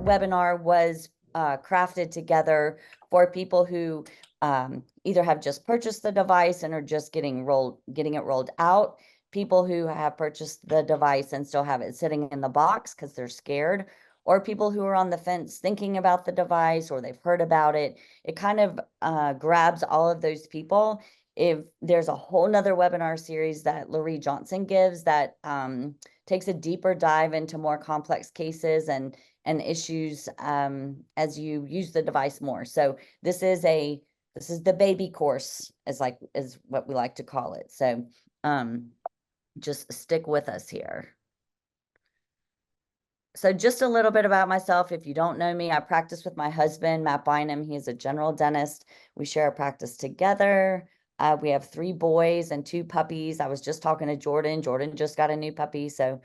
webinar was crafted together for people who either have just purchased the device and are just getting it rolled out, people who have purchased the device and still have it sitting in the box because they're scared, or people who are on the fence thinking about the device or they've heard about it. It kind of grabs all of those people. If there's a whole nother webinar series that Laurie Johnson gives that takes a deeper dive into more complex cases and issues as you use the device more. So this is the baby course, is what we like to call it. So just stick with us here. So just a little bit about myself. If you don't know me, I practice with my husband, Matt Bynum. He is a general dentist. We share a practice together. We have 3 boys and 2 puppies. I was just talking to Jordan. Jordan just got a new puppy. So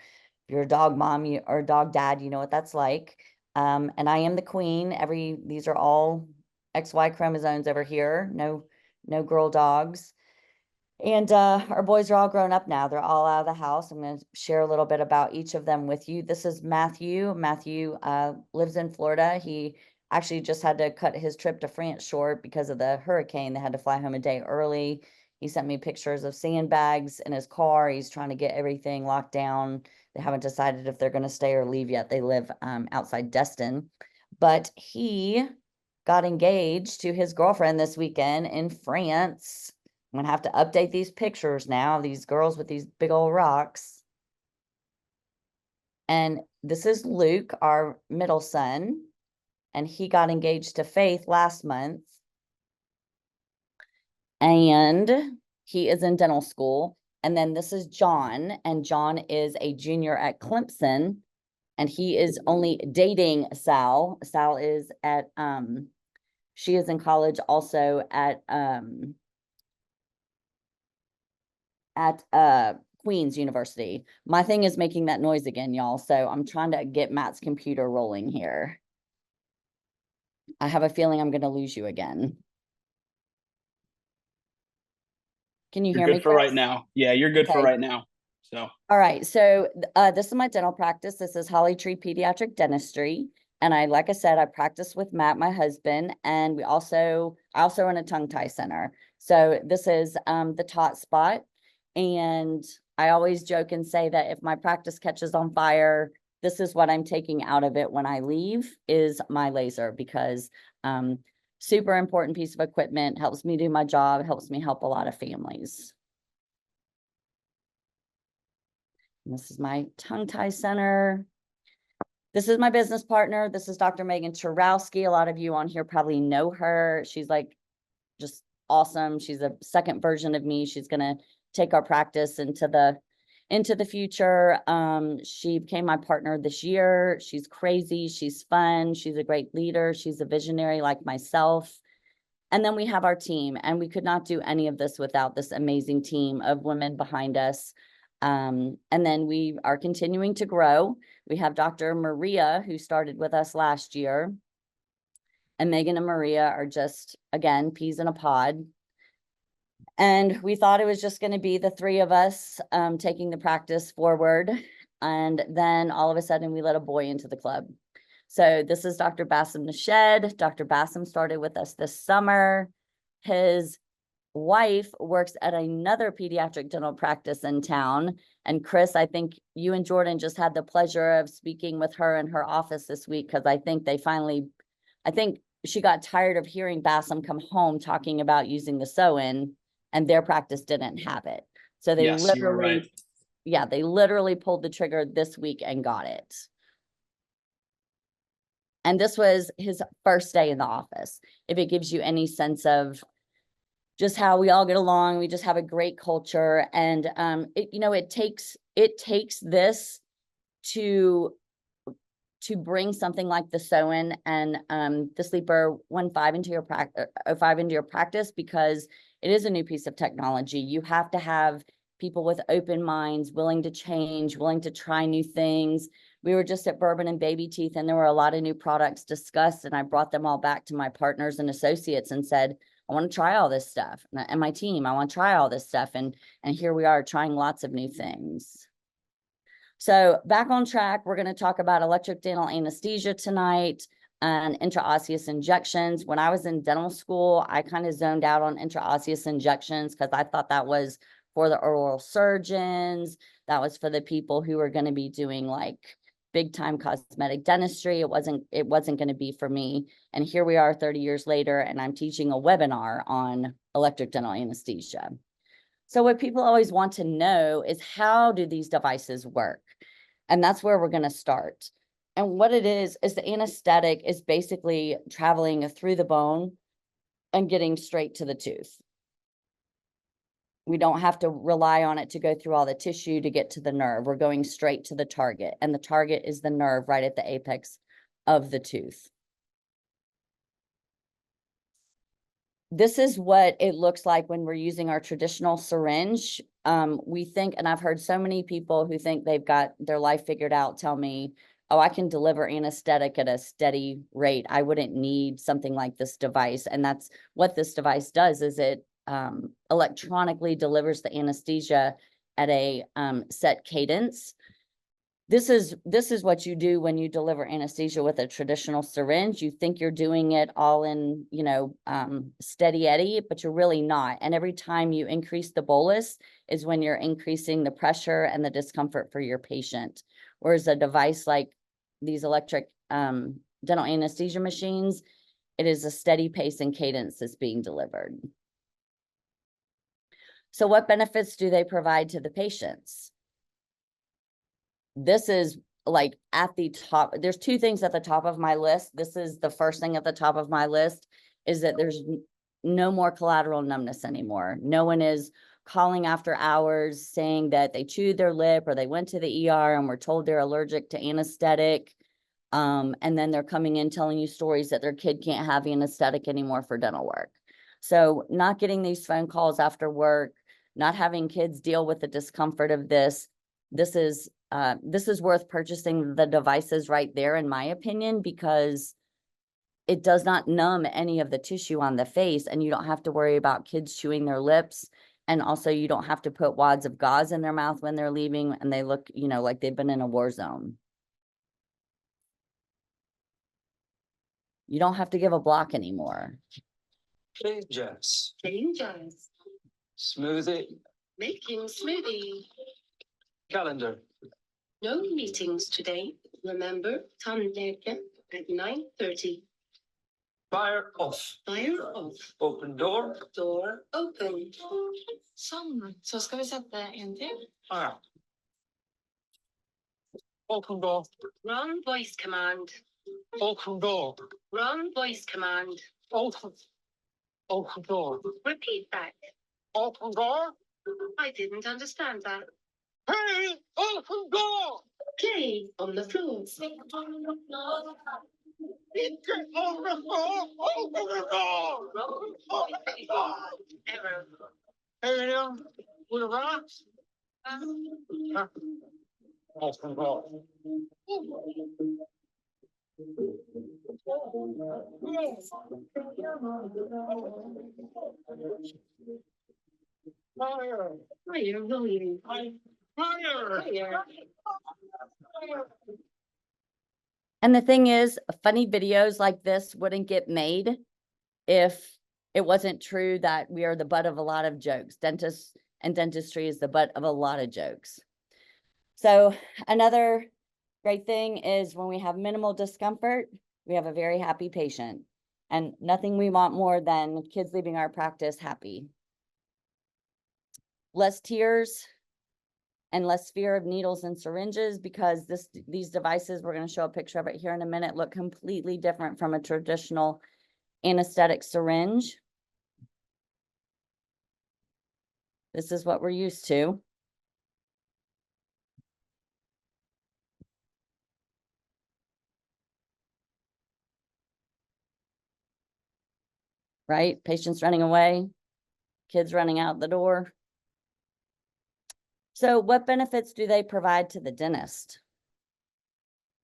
if you're a dog mom or a dog dad, you know what that's like. And I am the queen. These are all XY chromosomes over here. No girl dogs. And our boys are all grown up now. They're all out of the house. I'm going to share a little bit about each of them with you. This is Matthew. Matthew lives in Florida. He actually just had to cut his trip to France short because of the hurricane. They had to fly home a day early. He sent me pictures of sandbags in his car. He's trying to get everything locked down. They haven't decided if they're going to stay or leave yet. They live outside Destin. But he got engaged to his girlfriend this weekend in France. I'm going to have to update these pictures now, these girls with these big old rocks. And this is Luke, our middle son, and he got engaged to Faith last month. And he is in dental school. And then this is John, and John is a junior at Clemson, and he is only dating Sal. Sal is at, she is in college also at Queen's University. My thing is making that noise again, y'all. So I'm trying to get Matt's computer rolling here. I have a feeling I'm going to lose you again. Can you hear me? You're good for right now. Yeah, you're good for right now. So. All right. So this is my dental practice. This is Holly Tree Pediatric Dentistry. And like I said, I practice with Matt, my husband, and I also run a tongue tie center. So this is the tot spot. And I always joke and say that if my practice catches on fire, this is what I'm taking out of it when I leave, is my laser, because super important piece of equipment, helps me do my job, helps me help a lot of families. And this is my tongue tie center. This is my business partner. This is Dr. Megan Chorowski. A lot of you on here probably know her. She's like just awesome. She's a second version of me. She's going to take our practice into the future. She became my partner this year. She's crazy. She's fun. She's a great leader. She's a visionary like myself. And then we have our team, and we could not do any of this without this amazing team of women behind us. And then we are continuing to grow. We have Dr. Maria, who started with us last year. And Megan and Maria are just, again, peas in a pod. And we thought it was just going to be the 3 of us taking the practice forward. And then all of a sudden we let a boy into the club. So this is Dr. Bassem Nashed. Dr. Bassem started with us this summer. His wife works at another pediatric dental practice in town. And Chris, I think you and Jordan just had the pleasure of speaking with her in her office this week, because I think she got tired of hearing Bassem come home talking about using the sew-in, and their practice didn't have it. So they they literally pulled the trigger this week and got it. And this was his first day in the office. If it gives you any sense of just how we all get along, we just have a great culture. And it takes this to bring something like the sew-in and the sleeper 05 into your practice, because it is a new piece of technology. You have to have people with open minds, willing to change, willing to try new things. We were just at Bourbon and Baby Teeth, and there were a lot of new products discussed, and I brought them all back to my partners and associates and said, I want to try all this stuff. And my team, I want to try all this stuff. And here we are trying lots of new things. So back on track, we're going to talk about electric dental anesthesia tonight and intraosseous injections. When I was in dental school, I kind of zoned out on intraosseous injections because I thought that was for the oral surgeons. That was for the people who were going to be doing like big time cosmetic dentistry. It wasn't going to be for me. And here we are 30 years later, and I'm teaching a webinar on electric dental anesthesia. So what people always want to know is, how do these devices work? And that's where we're going to start. And what it is the anesthetic is basically traveling through the bone and getting straight to the tooth. We don't have to rely on it to go through all the tissue to get to the nerve. We're going straight to the target, and the target is the nerve right at the apex of the tooth. This is what it looks like when we're using our traditional syringe. We think, and I've heard so many people who think they've got their life figured out tell me, oh, I can deliver anesthetic at a steady rate. I wouldn't need something like this device. And that's what this device does, is it electronically delivers the anesthesia at a set cadence. This is what you do when you deliver anesthesia with a traditional syringe. You think you're doing it all in, steady eddy, but you're really not. And every time you increase the bolus is when you're increasing the pressure and the discomfort for your patient. Whereas a device like these electric dental anesthesia machines, it is a steady pace and cadence that's being delivered. So what benefits do they provide to the patients? This is like at the top. There's two things at the top of my list. This is the first thing at the top of my list, is that there's no more collateral numbness anymore. No one is calling after hours saying that they chewed their lip or they went to the ER and were told they're allergic to anesthetic. And then they're coming in telling you stories that their kid can't have anesthetic anymore for dental work. So not getting these phone calls after work, not having kids deal with the discomfort of this. This is worth purchasing the devices right there, in my opinion, because it does not numb any of the tissue on the face, and you don't have to worry about kids chewing their lips. And also you don't have to put wads of gauze in their mouth when they're leaving and they look, like they've been in a war zone. You don't have to give a block anymore. Changes. Changes. Smoothie. Making smoothie. Calendar. No meetings today. Remember, tandläkaren at 9:30. Fire off. Fire off. Open door. Door open. Så ska vi sätta en till. Ah. Open door. Run voice command. Open door. Run voice command. Open. Open door. Repeat back. Open door. I didn't understand that. Hey, open door. Play on the floor. Get on the floor. Open the door. Open the door. Error. Hey, with a rock. Open door. Fire. Fire, William. Fire. Fire. And the thing is, funny videos like this wouldn't get made if it wasn't true that we are the butt of a lot of jokes. Dentists and dentistry is the butt of a lot of jokes. So another great thing is when we have minimal discomfort, we have a very happy patient. And nothing we want more than kids leaving our practice happy. Less tears and less fear of needles and syringes, because these devices, we're going to show a picture of it here in a minute, look completely different from a traditional anesthetic syringe. This is what we're used to. Right? Patients running away, kids running out the door. So what benefits do they provide to the dentist?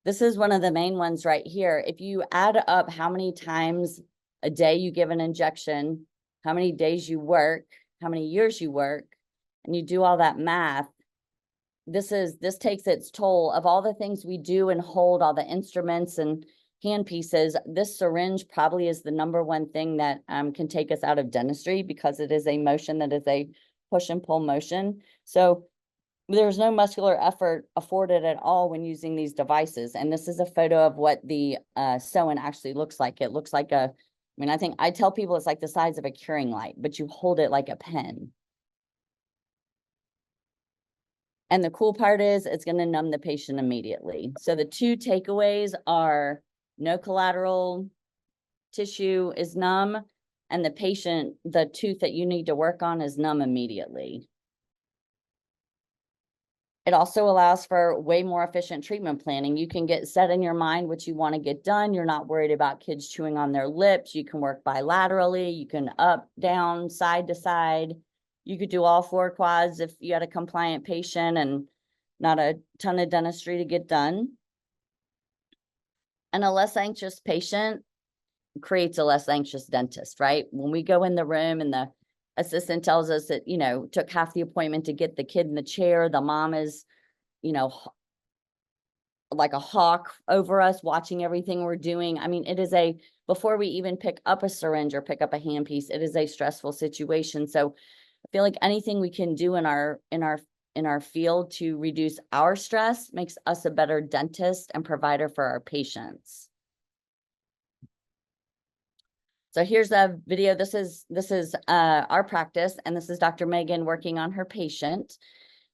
This is one of the main ones right here. If you add up how many times a day you give an injection, how many days you work, how many years you work, and you do all that math, this takes its toll of all the things we do and hold, all the instruments and hand pieces. This syringe probably is the number one thing that can take us out of dentistry, because it is a motion that is a push and pull motion. So there's no muscular effort afforded at all when using these devices. And this is a photo of what the sewing actually looks like. It looks like I tell people it's like the size of a curing light, but you hold it like a pen. And the cool part is it's going to numb the patient immediately. So the two takeaways are no collateral tissue is numb, and the patient, the tooth that you need to work on is numb immediately. It also allows for way more efficient treatment planning. You can get set in your mind what you want to get done. You're not worried about kids chewing on their lips. You can work bilaterally. You can up, down, side to side. You could do all 4 quads if you had a compliant patient and not a ton of dentistry to get done. And a less anxious patient creates a less anxious dentist, right? When we go in the room and the assistant tells us that, took half the appointment to get the kid in the chair, the mom is, like a hawk over us, watching everything we're doing. I mean, it is before we even pick up a syringe or pick up a handpiece, it is a stressful situation. So I feel like anything we can do in our field to reduce our stress makes us a better dentist and provider for our patients. So here's a video. This is our practice, and this is Dr. Megan working on her patient,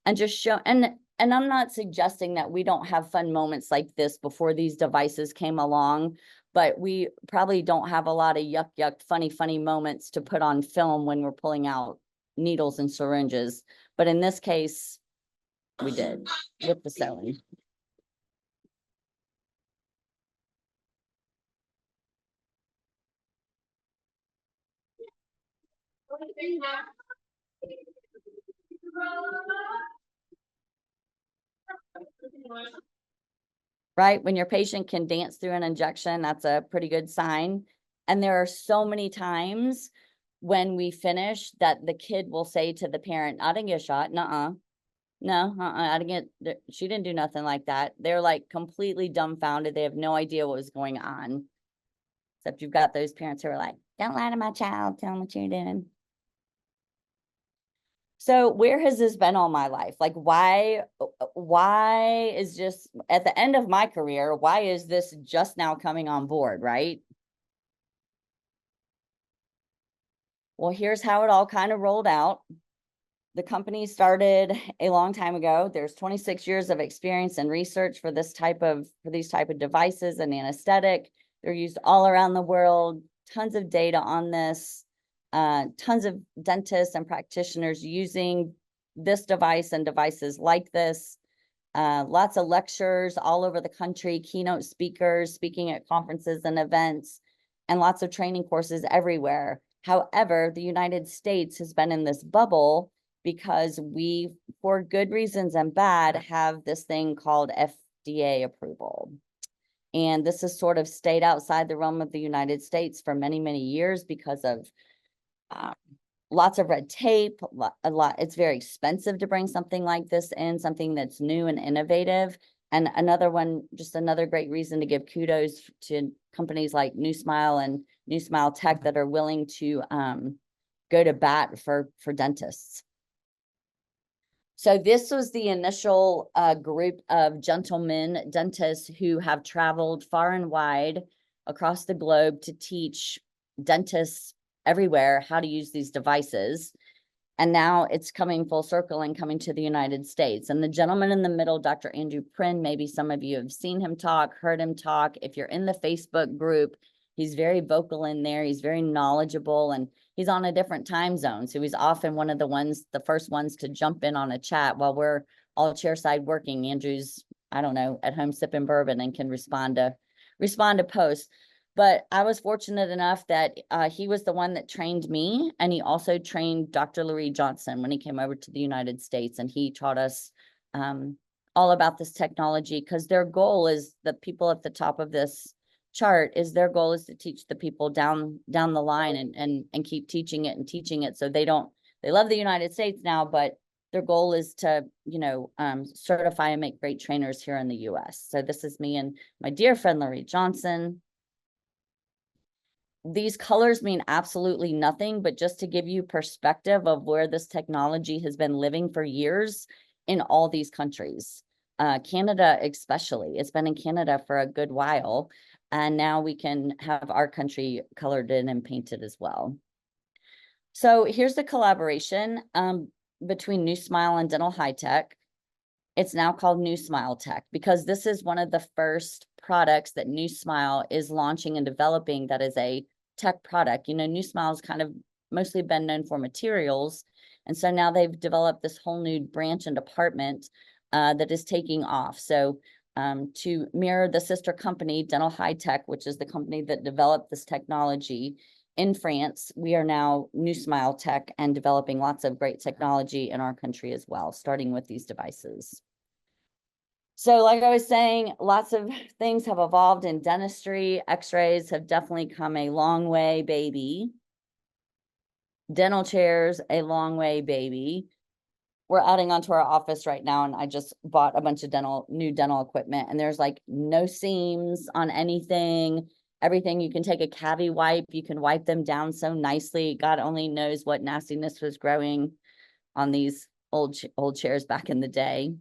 and just show. And I'm not suggesting that we don't have fun moments like this before these devices came along, but we probably don't have a lot of yuck, funny moments to put on film when we're pulling out needles and syringes. But in this case, we did with the sewing. Right? When your patient can dance through an injection, that's a pretty good sign. And there are so many times when we finish that the kid will say to the parent, I didn't get a shot. Nuh-uh. No, I didn't she didn't do nothing like that. They're like completely dumbfounded. They have no idea what was going on. Except you've got those parents who are like, don't lie to my child, tell them what you're doing. So where has this been all my life? Like, why is just at the end of my career, why is this just now coming on board, right? Well, here's how it all kind of rolled out. The company started a long time ago. There's 26 years of experience and research for these type of devices and anesthetic. They're used all around the world, tons of data on this. Tons of dentists and practitioners using this device and devices like this. Lots of lectures all over the country, keynote speakers speaking at conferences and events, and lots of training courses everywhere. However, the United States has been in this bubble because we, for good reasons and bad, have this thing called FDA approval. And this has sort of stayed outside the realm of the United States for many, many years because of lots of red tape, it's very expensive to bring something like this in, something that's new and innovative. And another great reason to give kudos to companies like New Smile and New Smile Tech that are willing to go to bat for dentists. So this was the initial group of gentlemen dentists who have traveled far and wide across the globe to teach dentists everywhere how to use these devices. And now it's coming full circle and coming to the United States. And the gentleman in the middle, Dr. Andrew Prin, maybe some of you have seen him talk, heard him talk. If you're in the Facebook group, he's very vocal in there. He's very knowledgeable, and he's on a different time zone. So he's often one of the first ones to jump in on a chat while we're all chairside working. Andrew's, I don't know, at home sipping bourbon and can respond to posts. But I was fortunate enough that he was the one that trained me, and he also trained Dr. Larry Johnson when he came over to the United States, and he taught us all about this technology, because their goal is, the people at the top of this chart, is their goal is to teach the people down the line and keep teaching it. So they love the United States now, but Their goal is to, certify and make great trainers here in the US. So this is me and my dear friend, Larry Johnson. These colors mean absolutely nothing, but just to give you perspective of where this technology has been living for years in all these countries. Canada especially, it's been in Canada for a good while, and now we can have our country colored in and painted as well. So here's the collaboration between New Smile and Dental High Tech. It's now called New Smile Tech because this is one of the first products that New Smile is launching and developing that is a tech product. New Smile's kind of mostly been known for materials. And so now they've developed this whole new branch and department that is taking off. So to mirror the sister company, Dental High Tech, which is the company that developed this technology in France, we are now New Smile Tech and developing lots of great technology in our country as well, starting with these devices. So like I was saying, lots of things have evolved in dentistry. X-rays have definitely come a long way, baby. Dental chairs, a long way, baby. We're adding onto our office right now, and I just bought a bunch of new dental equipment, and there's like no seams on anything. Everything, you can take a cavi wipe, you can wipe them down so nicely. God only knows what nastiness was growing on these old chairs back in the day.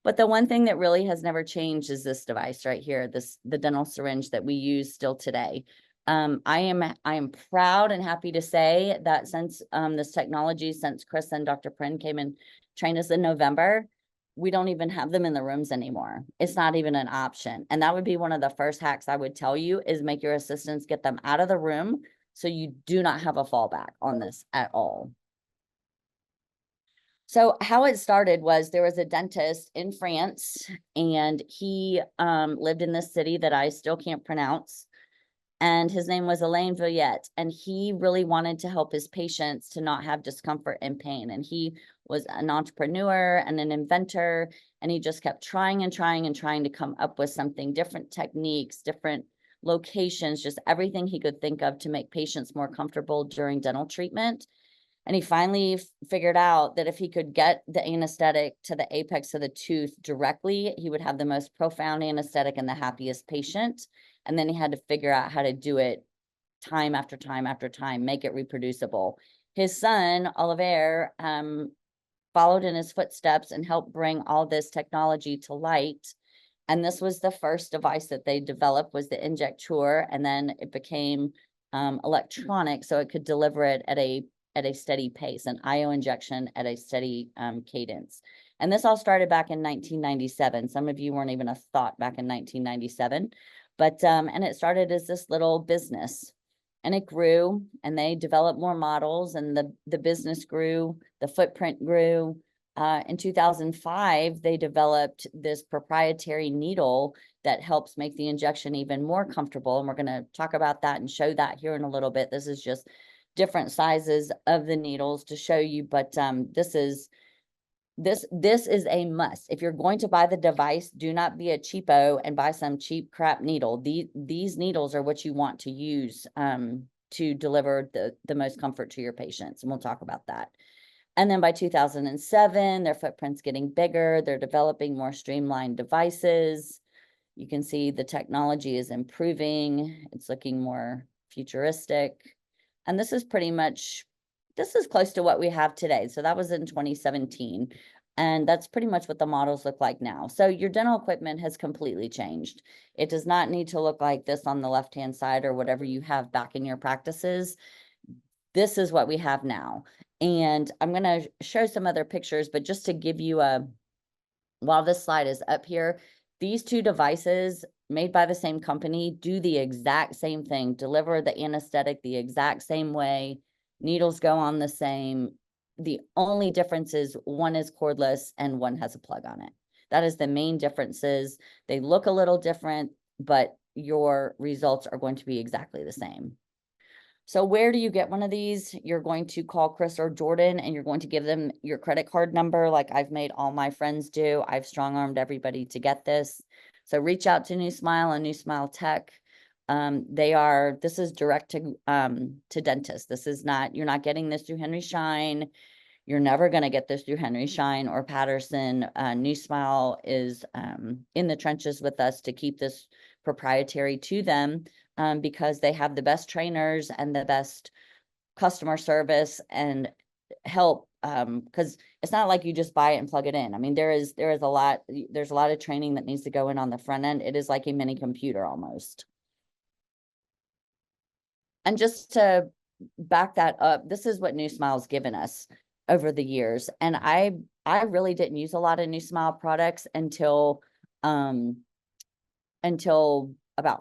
But the one thing that really has never changed is this device right here, the dental syringe that we use still today. I am proud and happy to say that since this technology, since Chris and Dr. Prin came and trained us in November, we don't even have them in the rooms anymore. It's not even an option. And that would be one of the first hacks I would tell you is make your assistants get them out of the room so you do not have a fallback on this at all. So how it started was there was a dentist in France, and he lived in this city that I still can't pronounce. And his name was Alain Villette, and he really wanted to help his patients to not have discomfort and pain. And he was an entrepreneur and an inventor, and he just kept trying and trying and trying to come up with something, different techniques, different locations, just everything he could think of to make patients more comfortable during dental treatment. And he finally figured out that if he could get the anesthetic to the apex of the tooth directly, he would have the most profound anesthetic and the happiest patient. And then he had to figure out how to do it time after time after time, make it reproducible. His son, Olivier, followed in his footsteps and helped bring all this technology to light. And this was the first device that they developed, was the injector, and then it became electronic, so it could deliver it at a steady pace, an IO injection at a steady cadence. And this all started back in 1997. Some of you weren't even a thought back in 1997, but, and it started as this little business, and it grew, and they developed more models, and the business grew, the footprint grew. In 2005, they developed this proprietary needle that helps make the injection even more comfortable. And we're going to talk about that and show that here in a little bit. This is just different sizes of the needles to show you, but this is a must. If you're going to buy the device, do not be a cheapo and buy some cheap crap needle. These needles are what you want to use to deliver the most comfort to your patients, and we'll talk about that. And then by 2007, their footprint's getting bigger. They're developing more streamlined devices. You can see the technology is improving. It's looking more futuristic. And this is close to what we have today. So that was in 2017. And that's pretty much what the models look like now. So your dental equipment has completely changed. It does not need to look like this on the left-hand side or whatever you have back in your practices. This is what we have now. And I'm going to show some other pictures, but just to give you while this slide is up here, these two devices made by the same company do the exact same thing, deliver the anesthetic the exact same way, needles go on the same. The only difference is one is cordless and one has a plug on it. That is the main differences. They look a little different, but your results are going to be exactly the same. So where do you get one of these? You're going to call Chris or Jordan, and you're going to give them your credit card number, like I've made all my friends do. I've strong-armed everybody to get this. So reach out to New Smile and New Smile Tech. This is direct to dentists. This is not, you're not getting this through Henry Schein. You're never going to get this through Henry Schein or Patterson. New Smile is in the trenches with us to keep this proprietary to them, because they have the best trainers and the best customer service and help, because it's not like you just buy it and plug it in. I mean, there's a lot of training that needs to go in on the front end. It is like a mini computer almost. And just to back that up, this is what New Smile's given us over the years. And I really didn't use a lot of New Smile products until about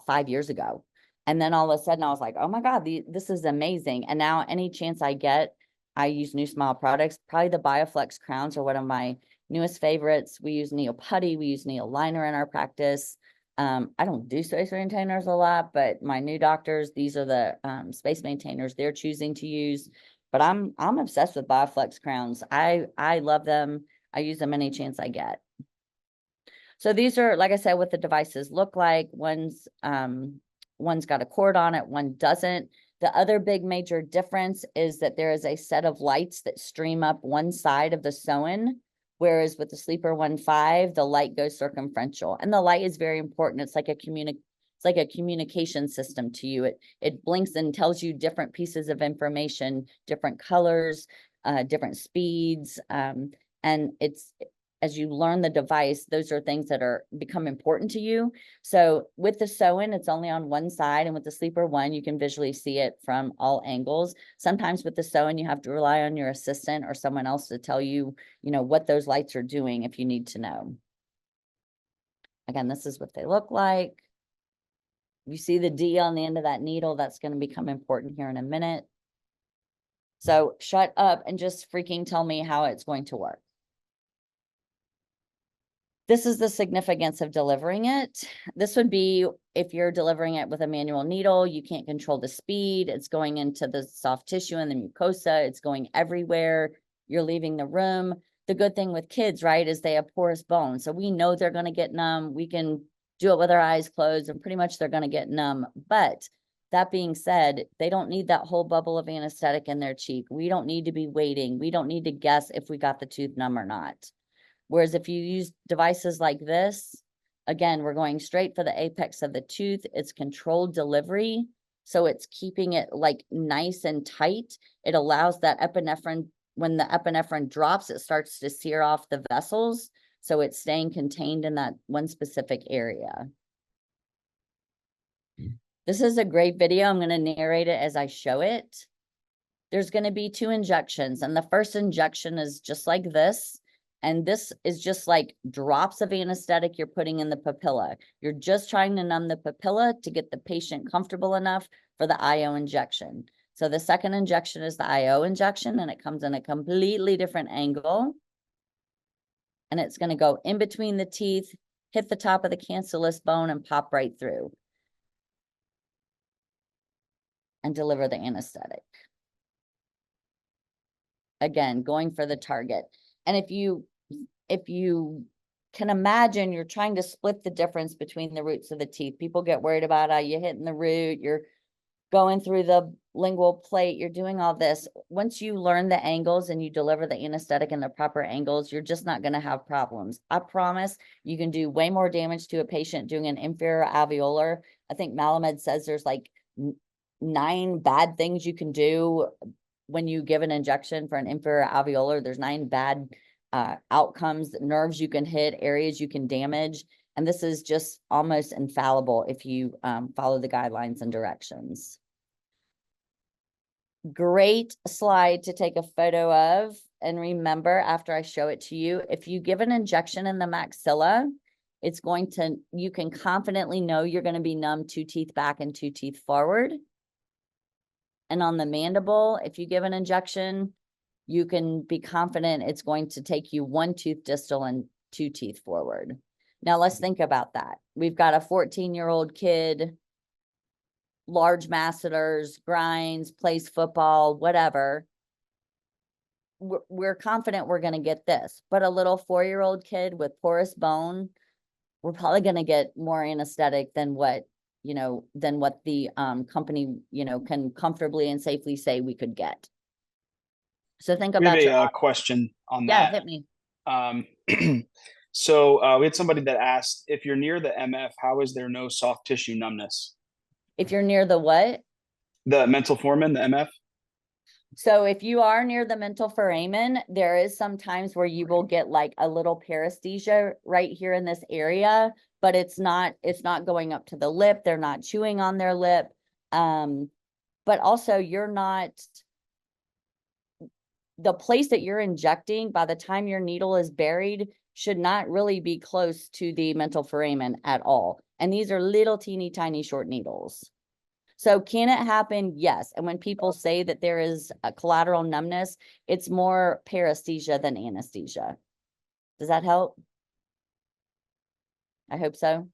5 years ago. And then all of a sudden I was like, oh my God, this is amazing. And now any chance I get, I use New Smile products. Probably the Bioflex crowns are one of my newest favorites. We use Neo Putty, we use Neo Liner in our practice. I don't do space maintainers a lot, but my new doctors, these are the space maintainers they're choosing to use. But I'm obsessed with Bioflex crowns. I love them. I use them any chance I get. So these are, like I said, what the devices look like. One's got a cord on it, one doesn't. The other big major difference is that there is a set of lights that stream up one side of the sewn, whereas with the Sleeper 1.5, the light goes circumferential. And the light is very important. It's like a communication system to you. It blinks and tells you different pieces of information, different colors, different speeds. And as you learn the device, those are things that become important to you. So with the sew-in, it's only on one side, and with the Sleeper 1, you can visually see it from all angles. Sometimes with the sew-in, you have to rely on your assistant or someone else to tell you, what those lights are doing if you need to know. Again, this is what they look like. You see the D on the end of that needle, that's going to become important here in a minute. So shut up and just freaking tell me how it's going to work. This is the significance of delivering it. This would be if you're delivering it with a manual needle, you can't control the speed. It's going into the soft tissue and the mucosa. It's going everywhere. You're leaving the room. The good thing with kids, right, is they have porous bone. So we know they're going to get numb. We can do it with our eyes closed and pretty much they're going to get numb. But that being said, they don't need that whole bubble of anesthetic in their cheek. We don't need to be waiting. We don't need to guess if we got the tooth numb or not. Whereas if you use devices like this, again, we're going straight for the apex of the tooth. It's controlled delivery. So it's keeping it like nice and tight. It allows that epinephrine, when the epinephrine drops, it starts to sear off the vessels. So it's staying contained in that one specific area. This is a great video. I'm going to narrate it as I show it. There's going to be 2 injections, and the first injection is just like this. And this is just like drops of anesthetic you're putting in the papilla. You're just trying to numb the papilla to get the patient comfortable enough for the IO injection. So the second injection is the IO injection, and it comes in a completely different angle. And it's going to go in between the teeth, hit the top of the cancellous bone, and pop right through. And deliver the anesthetic. Again, going for the target. And if you can imagine, you're trying to split the difference between the roots of the teeth. People get worried about you hitting the root, you're going through the lingual plate, you're doing all this. Once you learn the angles and you deliver the anesthetic in the proper angles, you're just not going to have problems. I promise you can do way more damage to a patient doing an inferior alveolar. I think Malamed says there's like 9 bad things you can do when you give an injection for an inferior alveolar. There's 9 bad outcomes, nerves you can hit, areas you can damage. And this is just almost infallible if you follow the guidelines and directions. Great slide to take a photo of. And remember, after I show it to you, if you give an injection in the maxilla, it's going to, you can confidently know you're going to be numb 2 teeth back and 2 teeth forward. And on the mandible, if you give an injection, you can be confident it's going to take you 1 tooth distal and 2 teeth forward. Now let's think about that. We've got a 14-year-old kid, large masseters, grinds, plays football, whatever. We're confident we're going to get this. But a little 4-year-old kid with porous bone, we're probably going to get more anesthetic than what the company, can comfortably and safely say we could get. So think We have about your, a question on yeah, that. hit me. Um, so we had somebody that asked, if you're near the MF, how is there no soft tissue numbness? If you're near the what? The mental foramen, the MF? So if you are near the mental foramen, there is some times where you will get like a little paresthesia right here in this area, but it's not going up to the lip. They're not chewing on their lip. But also you're not, the place that you're injecting by the time your needle is buried should not really be close to the mental foramen at all. And these are little teeny tiny short needles. So can it happen? Yes. And when people say that there is a collateral numbness, it's more paresthesia than anesthesia. Does that help? I hope so.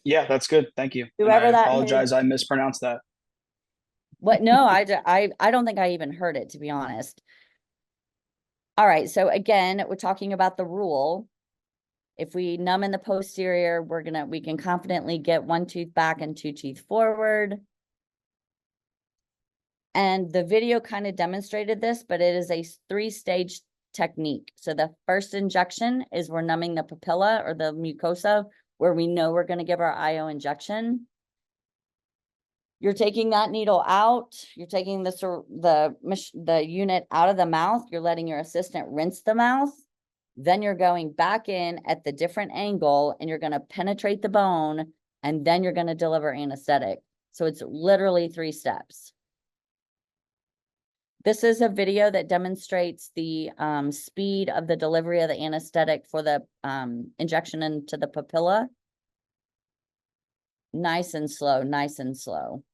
Yeah, that's good. Thank you. And Whoever I that apologize. I mispronounced that. What? No, I don't think I even heard it, to be honest. All right. So again, we're talking about the rule. If we numb in the posterior, we can confidently get one tooth back and two teeth forward. And the video kind of demonstrated this, but it is a 3-stage technique. So the first injection is we're numbing the papilla or the mucosa where we know we're going to give our IO injection. You're taking that needle out. You're taking the unit out of the mouth. You're letting your assistant rinse the mouth. Then you're going back in at the different angle and you're going to penetrate the bone and then you're going to deliver anesthetic. So it's literally 3 steps. This is a video that demonstrates the speed of the delivery of the anesthetic for the injection into the papilla. Nice and slow, nice and slow.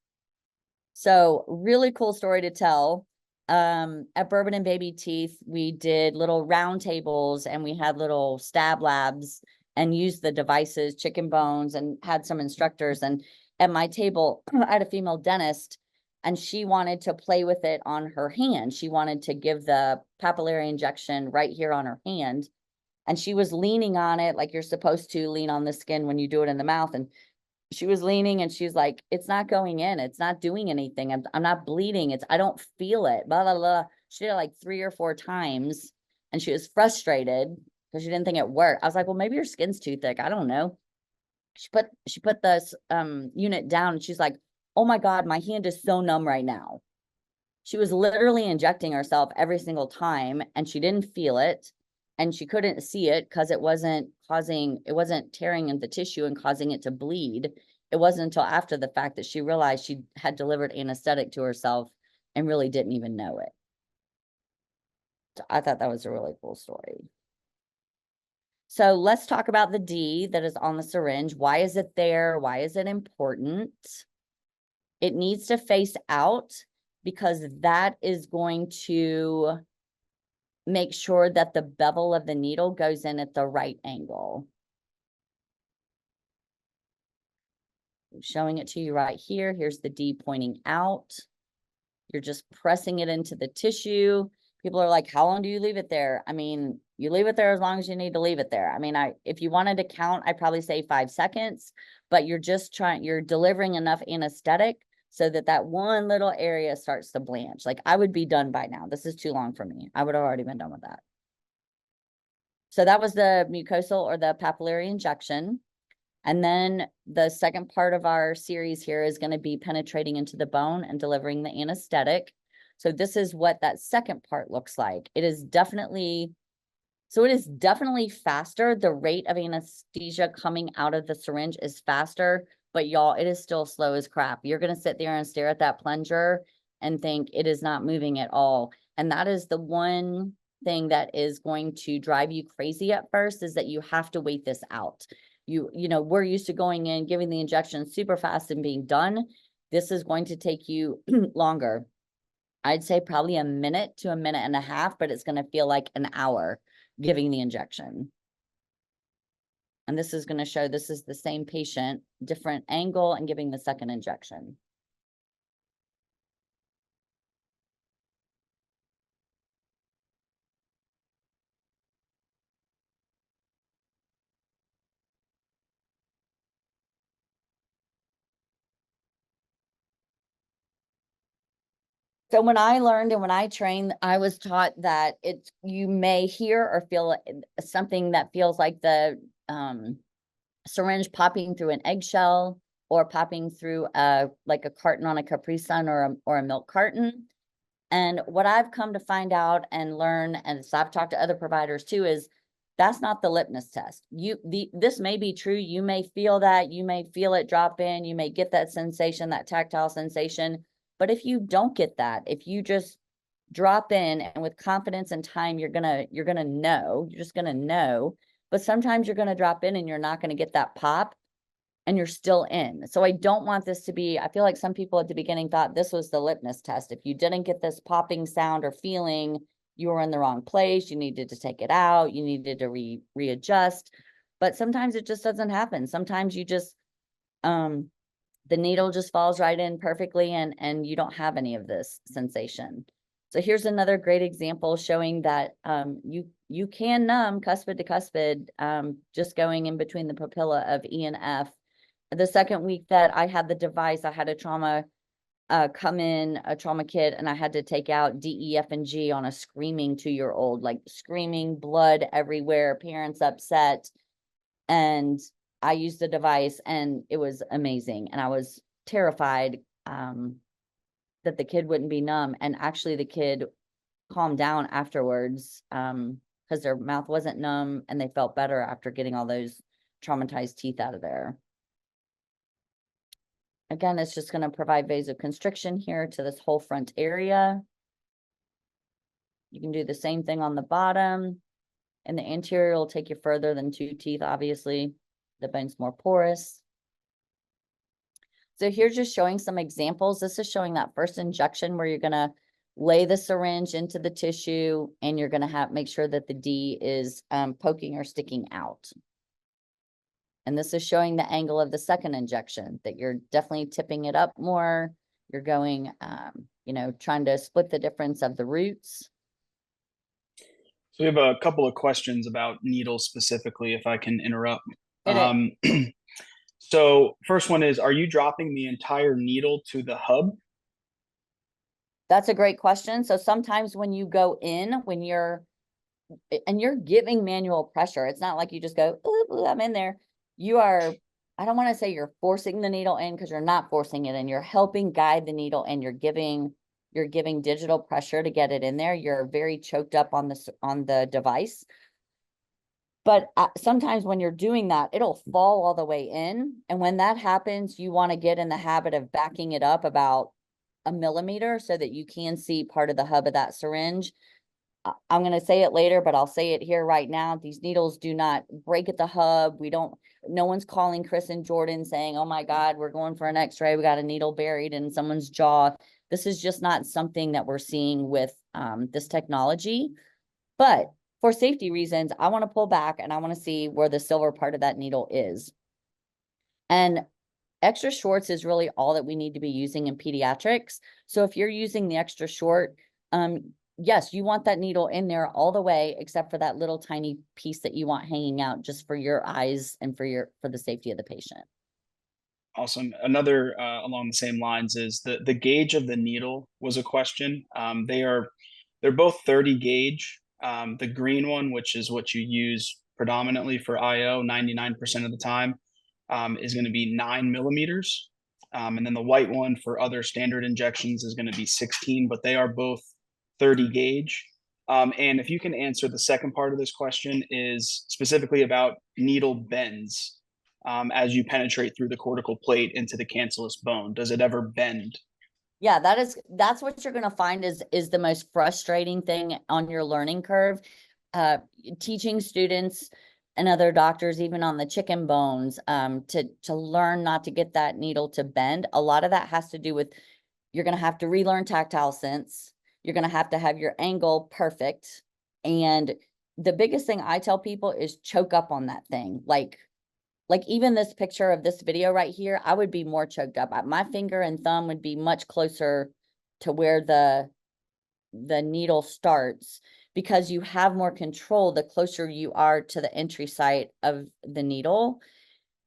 So really cool story to tell. At Bourbon and Baby Teeth, we did little round tables and we had little stab labs and used the devices, chicken bones, and had some instructors. And at my table, I had a female dentist and she wanted to play with it on her hand. She wanted to give the papillary injection right here on her hand. And she was leaning on it like you're supposed to lean on the skin when you do it in the mouth. And she was leaning and she's like, it's not going in. It's not doing anything. I'm not bleeding. I don't feel it. Blah, blah, blah. She did it like 3 or 4 times and she was frustrated because she didn't think it worked. I was like, well, maybe your skin's too thick. I don't know. She put this unit down and she's like, oh my God, my hand is so numb right now. She was literally injecting herself every single time and she didn't feel it. And she couldn't see it because it wasn't tearing in the tissue and causing it to bleed. It wasn't until after the fact that she realized she had delivered anesthetic to herself and really didn't even know it. So I thought that was a really cool story. So let's talk about the D that is on the syringe. Why is it there? Why is it important? It needs to face out because that is going to make sure that the bevel of the needle goes in at the right angle. I'm showing it to you right here. Here's the D pointing out. You're just pressing it into the tissue. People are like, how long do you leave it there? I mean, you leave it there as long as you need to leave it there. I mean, if you wanted to count, I'd probably say 5 seconds, but you're delivering enough anesthetic so that one little area starts to blanch. Like I would be done by now. This is too long for me. I would have already been done with that. So that was the mucosal or the papillary injection. And then the second part of our series here is going to be penetrating into the bone and delivering the anesthetic. So this is what that second part looks like. It is definitely faster. The rate of anesthesia coming out of the syringe is faster, but y'all, it is still slow as crap. You're going to sit there and stare at that plunger and think it is not moving at all. And that is the one thing that is going to drive you crazy at first, is that you have to wait this out. You know, we're used to going in, giving the injection super fast and being done. This is going to take you longer. I'd say probably a minute to a minute and a half, but it's going to feel like an hour giving the injection. And this is going to show this is the same patient, different angle, and giving the second injection. So when I learned and when I trained, I was taught that you may hear or feel something that feels like the syringe popping through an eggshell or popping through like a carton on a Capri Sun or a milk carton. And what I've come to find out and learn, and so I've talked to other providers too, is that's not the litmus test. This may be true. You may feel that, you may feel it drop in, you may get that sensation, that tactile sensation. But if you don't get that, if you just drop in and with confidence and time, you're gonna know, you're just gonna know. But sometimes you're gonna drop in and you're not gonna get that pop and you're still in. So I don't want this to be, I feel like some people at the beginning thought this was the litmus test. If you didn't get this popping sound or feeling, you were in the wrong place, you needed to take it out, you needed to readjust. But sometimes it just doesn't happen. Sometimes you just, the needle just falls right in perfectly and you don't have any of this sensation. So here's another great example showing that you can numb cuspid to cuspid, just going in between the papilla of E and F. The second week that I had the device, I had a trauma come in, a trauma kit, and I had to take out D, E, F, and G on a screaming 2-year-old, like screaming, blood everywhere, parents upset. And I used the device and it was amazing. And I was terrified that the kid wouldn't be numb. And actually the kid calmed down afterwards because their mouth wasn't numb and they felt better after getting all those traumatized teeth out of there. Again, it's just going to provide vasoconstriction here to this whole front area. You can do the same thing on the bottom. And the anterior will take you further than 2 teeth, obviously. The bone's more porous. So here's just showing some examples. This is showing that first injection where you're going to lay the syringe into the tissue and you're going to make sure that the D is poking or sticking out. And this is showing the angle of the second injection, that you're definitely tipping it up more. You're going, trying to split the difference of the roots. So we have a couple of questions about needles specifically, if I can interrupt. So first one is, are you dropping the entire needle to the hub? That's a great question. So sometimes when you go in, you're giving manual pressure, it's not like you just go, ooh, I'm in there. You are, I don't want to say you're forcing the needle in because you're not forcing it in. You're helping guide the needle and you're giving digital pressure to get it in there. You're very choked up on the device. But sometimes when you're doing that, it'll fall all the way in. And when that happens, you want to get in the habit of backing it up about 1 millimeter so that you can see part of the hub of that syringe. I'm going to say it later, but I'll say it here right now. These needles do not break at the hub. No one's calling Chris and Jordan saying, oh my God, we're going for an x-ray. We got a needle buried in someone's jaw. This is just not something that we're seeing with this technology. But for safety reasons, I want to pull back and I want to see where the silver part of that needle is. And extra shorts is really all that we need to be using in pediatrics. So if you're using the extra short, yes, you want that needle in there all the way, except for that little tiny piece that you want hanging out just for your eyes and for the safety of the patient. Awesome. Another along the same lines is the gauge of the needle was a question. They're both 30 gauge. The green one, which is what you use predominantly for IO 99% of the time, is going to be 9 millimeters. And then the white one for other standard injections is going to be 16, but they are both 30 gauge. And if you can answer the second part of this question, is specifically about needle bends as you penetrate through the cortical plate into the cancellous bone. Does it ever bend? Yeah, that's what you're going to find is the most frustrating thing on your learning curve. Teaching students and other doctors, even on the chicken bones, to learn not to get that needle to bend. A lot of that has to do with, you're going to have to relearn tactile sense. You're going to have your angle perfect. And the biggest thing I tell people is choke up on that thing. Like even this picture of this video right here, I would be more choked up. My finger and thumb would be much closer to where the needle starts, because you have more control the closer you are to the entry site of the needle.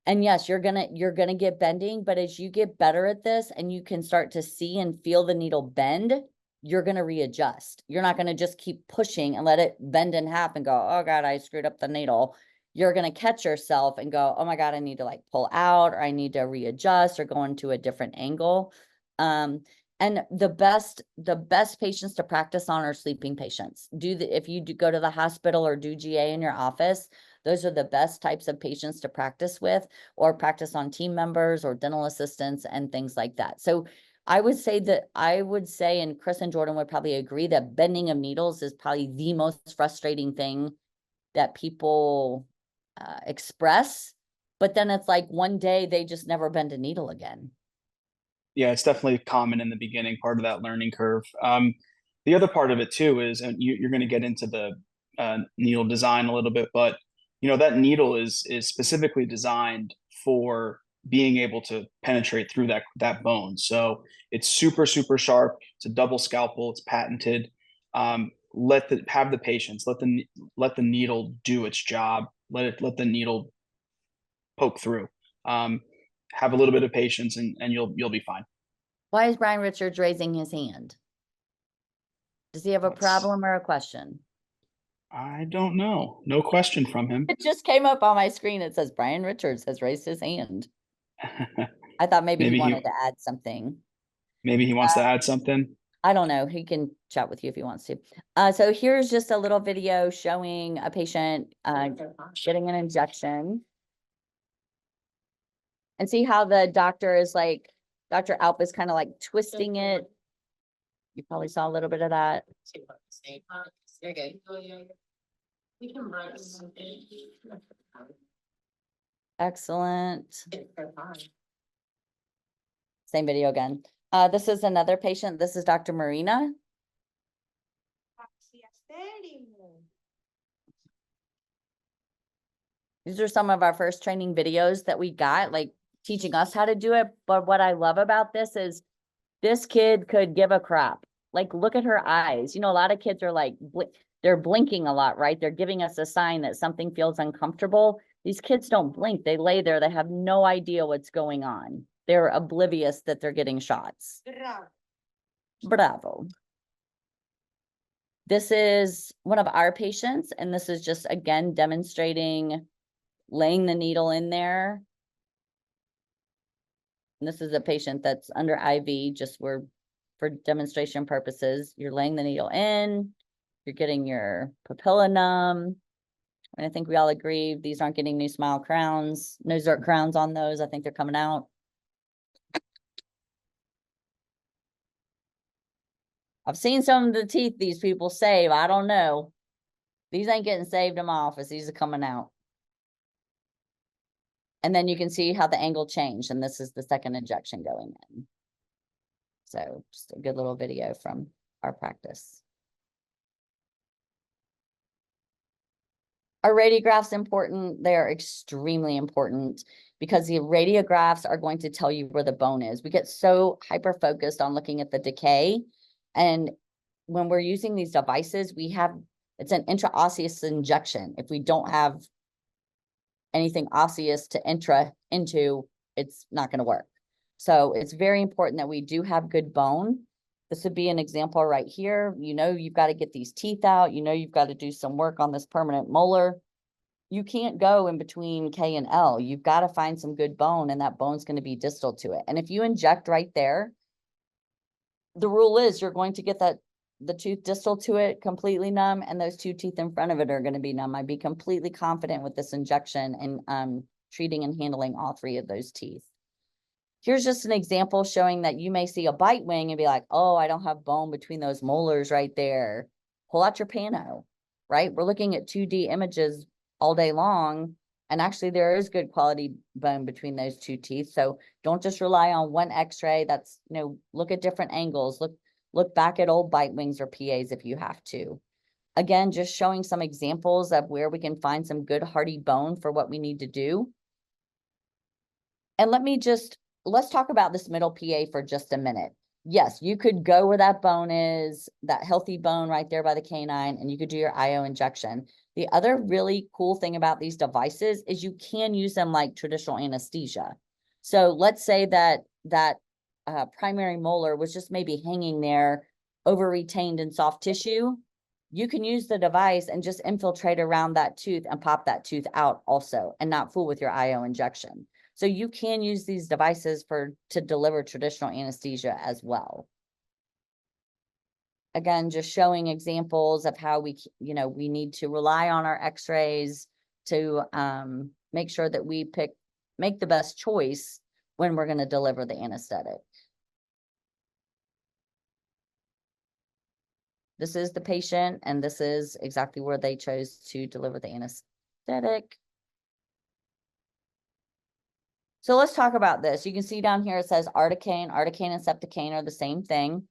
And yes, you're gonna get bending, but as you get better at this and you can start to see and feel the needle bend, you're going to readjust. You're not going to just keep pushing and let it bend in half and go, oh God, I screwed up the needle. You're going to catch yourself and go, oh my God, I need to like pull out, or I need to readjust or go into a different angle. And the best patients to practice on are sleeping patients. If you go to the hospital or do GA in your office, those are the best types of patients to practice with, or practice on team members or dental assistants and things like that. So I would say, and Chris and Jordan would probably agree, that bending of needles is probably the most frustrating thing that people express. But then it's like one day they just never bend a needle again. Yeah, it's definitely common in the beginning, part of that learning curve. The other part of it too is, and you're going to get into the needle design a little bit, but that needle is specifically designed for being able to penetrate through that bone. So it's super, super sharp. It's a double scalpel. It's patented. Have the patience. Let the needle do its job. Let the needle poke through. Have a little bit of patience, and you'll be fine. Why is Brian Richards raising his hand? Does he have a problem or a question? I don't know. No question from him. It just came up on my screen. It says Brian Richards has raised his hand. I thought maybe he wanted to add something. Maybe he wants to add something. I don't know. He can chat with you if he wants to. So here's just a little video showing a patient getting an injection. And see how the doctor is like, Dr. Alp is kind of like twisting it. You probably saw a little bit of that. You're good. We can write something. Excellent. Same video again. This is another patient. This is Dr. Marina. These are some of our first training videos that we got, like teaching us how to do it. But what I love about this is this kid could give a crap. Like, look at her eyes. A lot of kids are like, they're blinking a lot, right? They're giving us a sign that something feels uncomfortable. These kids don't blink. They lay there. They have no idea what's going on. They're oblivious that they're getting shots. Bravo. This is one of our patients, and this is just, again, demonstrating laying the needle in there. And this is a patient that's under IV, just for demonstration purposes. You're laying the needle in, you're getting your papilla numb. And I think we all agree these aren't getting new smile crowns, no Zerk crowns on those. I think they're coming out. I've seen some of the teeth these people save. I don't know. These ain't getting saved in my office. These are coming out. And then you can see how the angle changed. And this is the second injection going in. So just a good little video from our practice. Are radiographs important? They are extremely important because the radiographs are going to tell you where the bone is. We get so hyper-focused on looking at the decay. And when we're using these devices, it's an intraosseous injection. If we don't have anything osseous to enter into, it's not going to work. So it's very important that we do have good bone. This would be an example right here. You've got to get these teeth out. You've got to do some work on this permanent molar. You can't go in between K and L. You've got to find some good bone, and that bone's going to be distal to it. And if you inject right there, the rule is you're going to get the tooth distal to it completely numb, and those two teeth in front of it are going to be numb. I'd be completely confident with this injection and treating and handling all three of those teeth. Here's just an example showing that you may see a bite wing and be like, oh, I don't have bone between those molars right there. Pull out your pano, right? We're looking at 2D images all day long, and actually there is good quality bone between those two teeth. So don't just rely on one x-ray. That's, look at different angles. Look back at old bite wings or PAs if you have to. Again, just showing some examples of where we can find some good hardy bone for what we need to do. And let's talk about this middle PA for just a minute. Yes, you could go where that bone is, that healthy bone right there by the canine, and you could do your IO injection. The other really cool thing about these devices is you can use them like traditional anesthesia. So let's say that primary molar was just maybe hanging there over retained in soft tissue, you can use the device and just infiltrate around that tooth and pop that tooth out also, and not fool with your IO injection. So you can use these devices to deliver traditional anesthesia as well. Again, just showing examples of how we need to rely on our x-rays to make sure that we make the best choice when we're going to deliver the anesthetic. This is the patient, and this is exactly where they chose to deliver the anesthetic. So let's talk about this. You can see down here, it says articaine. Articaine and septicaine are the same thing.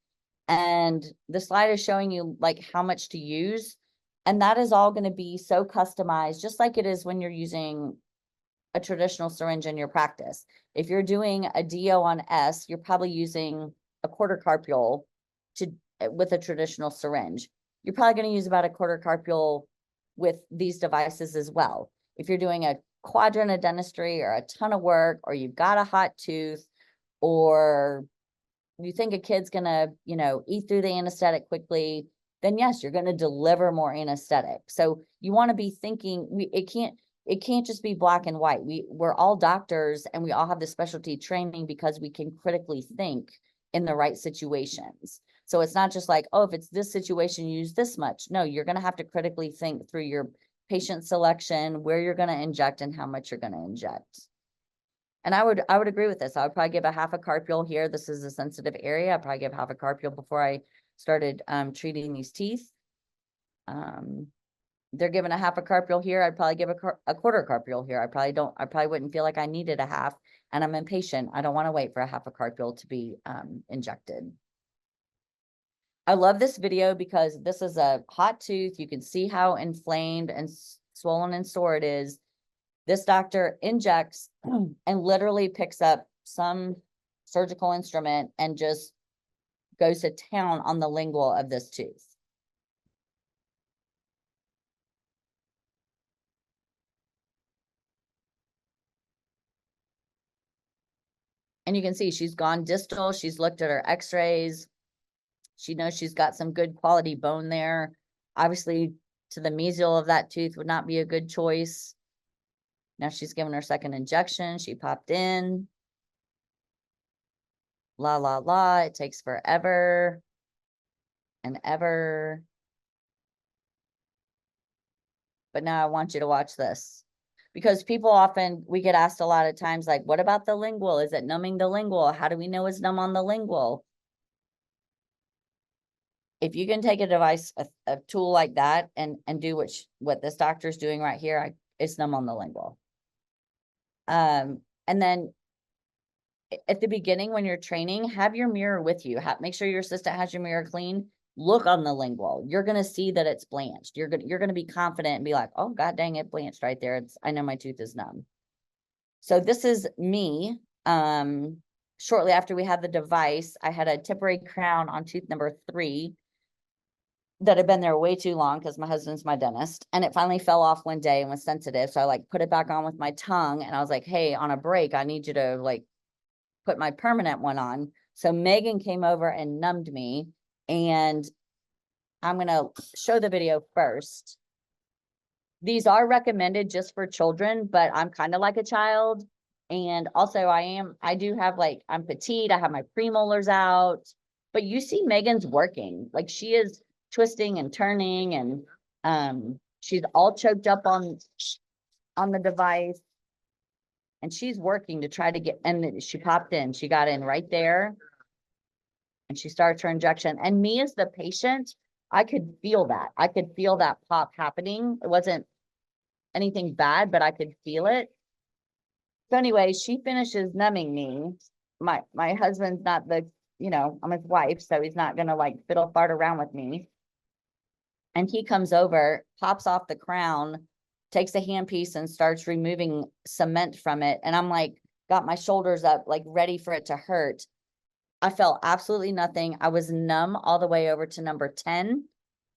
And the slide is showing you like how much to use. And that is all going to be so customized, just like it is when you're using a traditional syringe in your practice. If you're doing a DO on S, you're probably using a quarter carpule with a traditional syringe. You're probably going to use about a quarter carpule with these devices as well. If you're doing a quadrant of dentistry or a ton of work, or you've got a hot tooth, or you think a kid's gonna, eat through the anesthetic quickly, then yes, you're gonna deliver more anesthetic. So you want to be thinking, it can't just be black and white. We're all doctors, and we all have the specialty training because we can critically think in the right situations. So it's not just like, oh, if it's this situation, use this much. No, you're going to have to critically think through your patient selection, where you're going to inject and how much you're going to inject. And I would agree with this. I would probably give a half a carpule here. This is a sensitive area. I'd probably give half a carpule before I started treating these teeth. They're given a half a carpule here. I'd probably give a quarter carpule here. I probably wouldn't feel like I needed a half, and I'm impatient. I don't want to wait for a half a carpule to be injected. I love this video because this is a hot tooth. You can see how inflamed and swollen and sore it is. This doctor injects and literally picks up some surgical instrument and just goes to town on the lingual of this tooth. And you can see she's gone distal. She's looked at her x-rays. She knows she's got some good quality bone there. Obviously, to the mesial of that tooth would not be a good choice. Now she's given her second injection. She popped in. La, la, la. It takes forever and ever. But now I want you to watch this. Because we get asked a lot of times, like, what about the lingual? Is it numbing the lingual? How do we know it's numb on the lingual? If you can take a device, a tool like that, and do what this doctor's doing right here, it's numb on the lingual. And then at the beginning, when you're training, have your mirror with you. Make sure your assistant has your mirror clean. Look on the lingual. You're going to see that it's blanched. You're going to be confident and be like, oh, God dang it, blanched right there. I know my tooth is numb. So this is me. Shortly after we had the device, I had a temporary crown on tooth number 3 that had been there way too long because my husband's my dentist, and it finally fell off one day and was sensitive. So I put it back on with my tongue, and I was like, hey, on a break, I need you to put my permanent one on. So Megan came over and numbed me, and I'm going to show the video first. These are recommended just for children, but I'm kind of like a child. And also I do have I'm petite. I have my premolars out, but you see Megan's working. She is twisting and turning, and she's all choked up on the device, and she's working to try to get, and she popped in. She got in right there, and she starts her injection. And me as the patient, I could feel that. I could feel that pop happening. It wasn't anything bad, but I could feel it. So anyway, she finishes numbing me. My husband's not I'm his wife, so he's not gonna fiddle fart around with me. And he comes over, pops off the crown, takes a handpiece and starts removing cement from it. And I'm got my shoulders up, ready for it to hurt. I felt absolutely nothing. I was numb all the way over to number 10.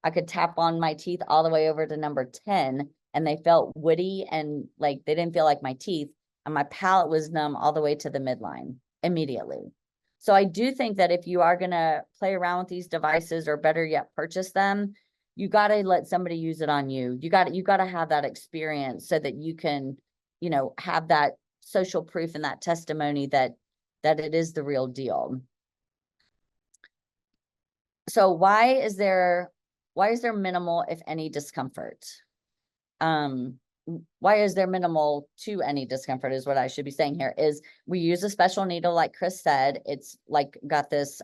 I could tap on my teeth all the way over to number 10, and they felt woody and they didn't feel like my teeth. And my palate was numb all the way to the midline immediately. So I do think that if you are gonna play around with these devices, or better yet, purchase them, you gotta let somebody use it on you. You gotta have that experience so that you can, have that social proof and that testimony that it is the real deal. So why is there minimal, if any, discomfort? Why is there minimal to any discomfort is what I should be saying here, is we use a special needle, like Chris said. It's like got this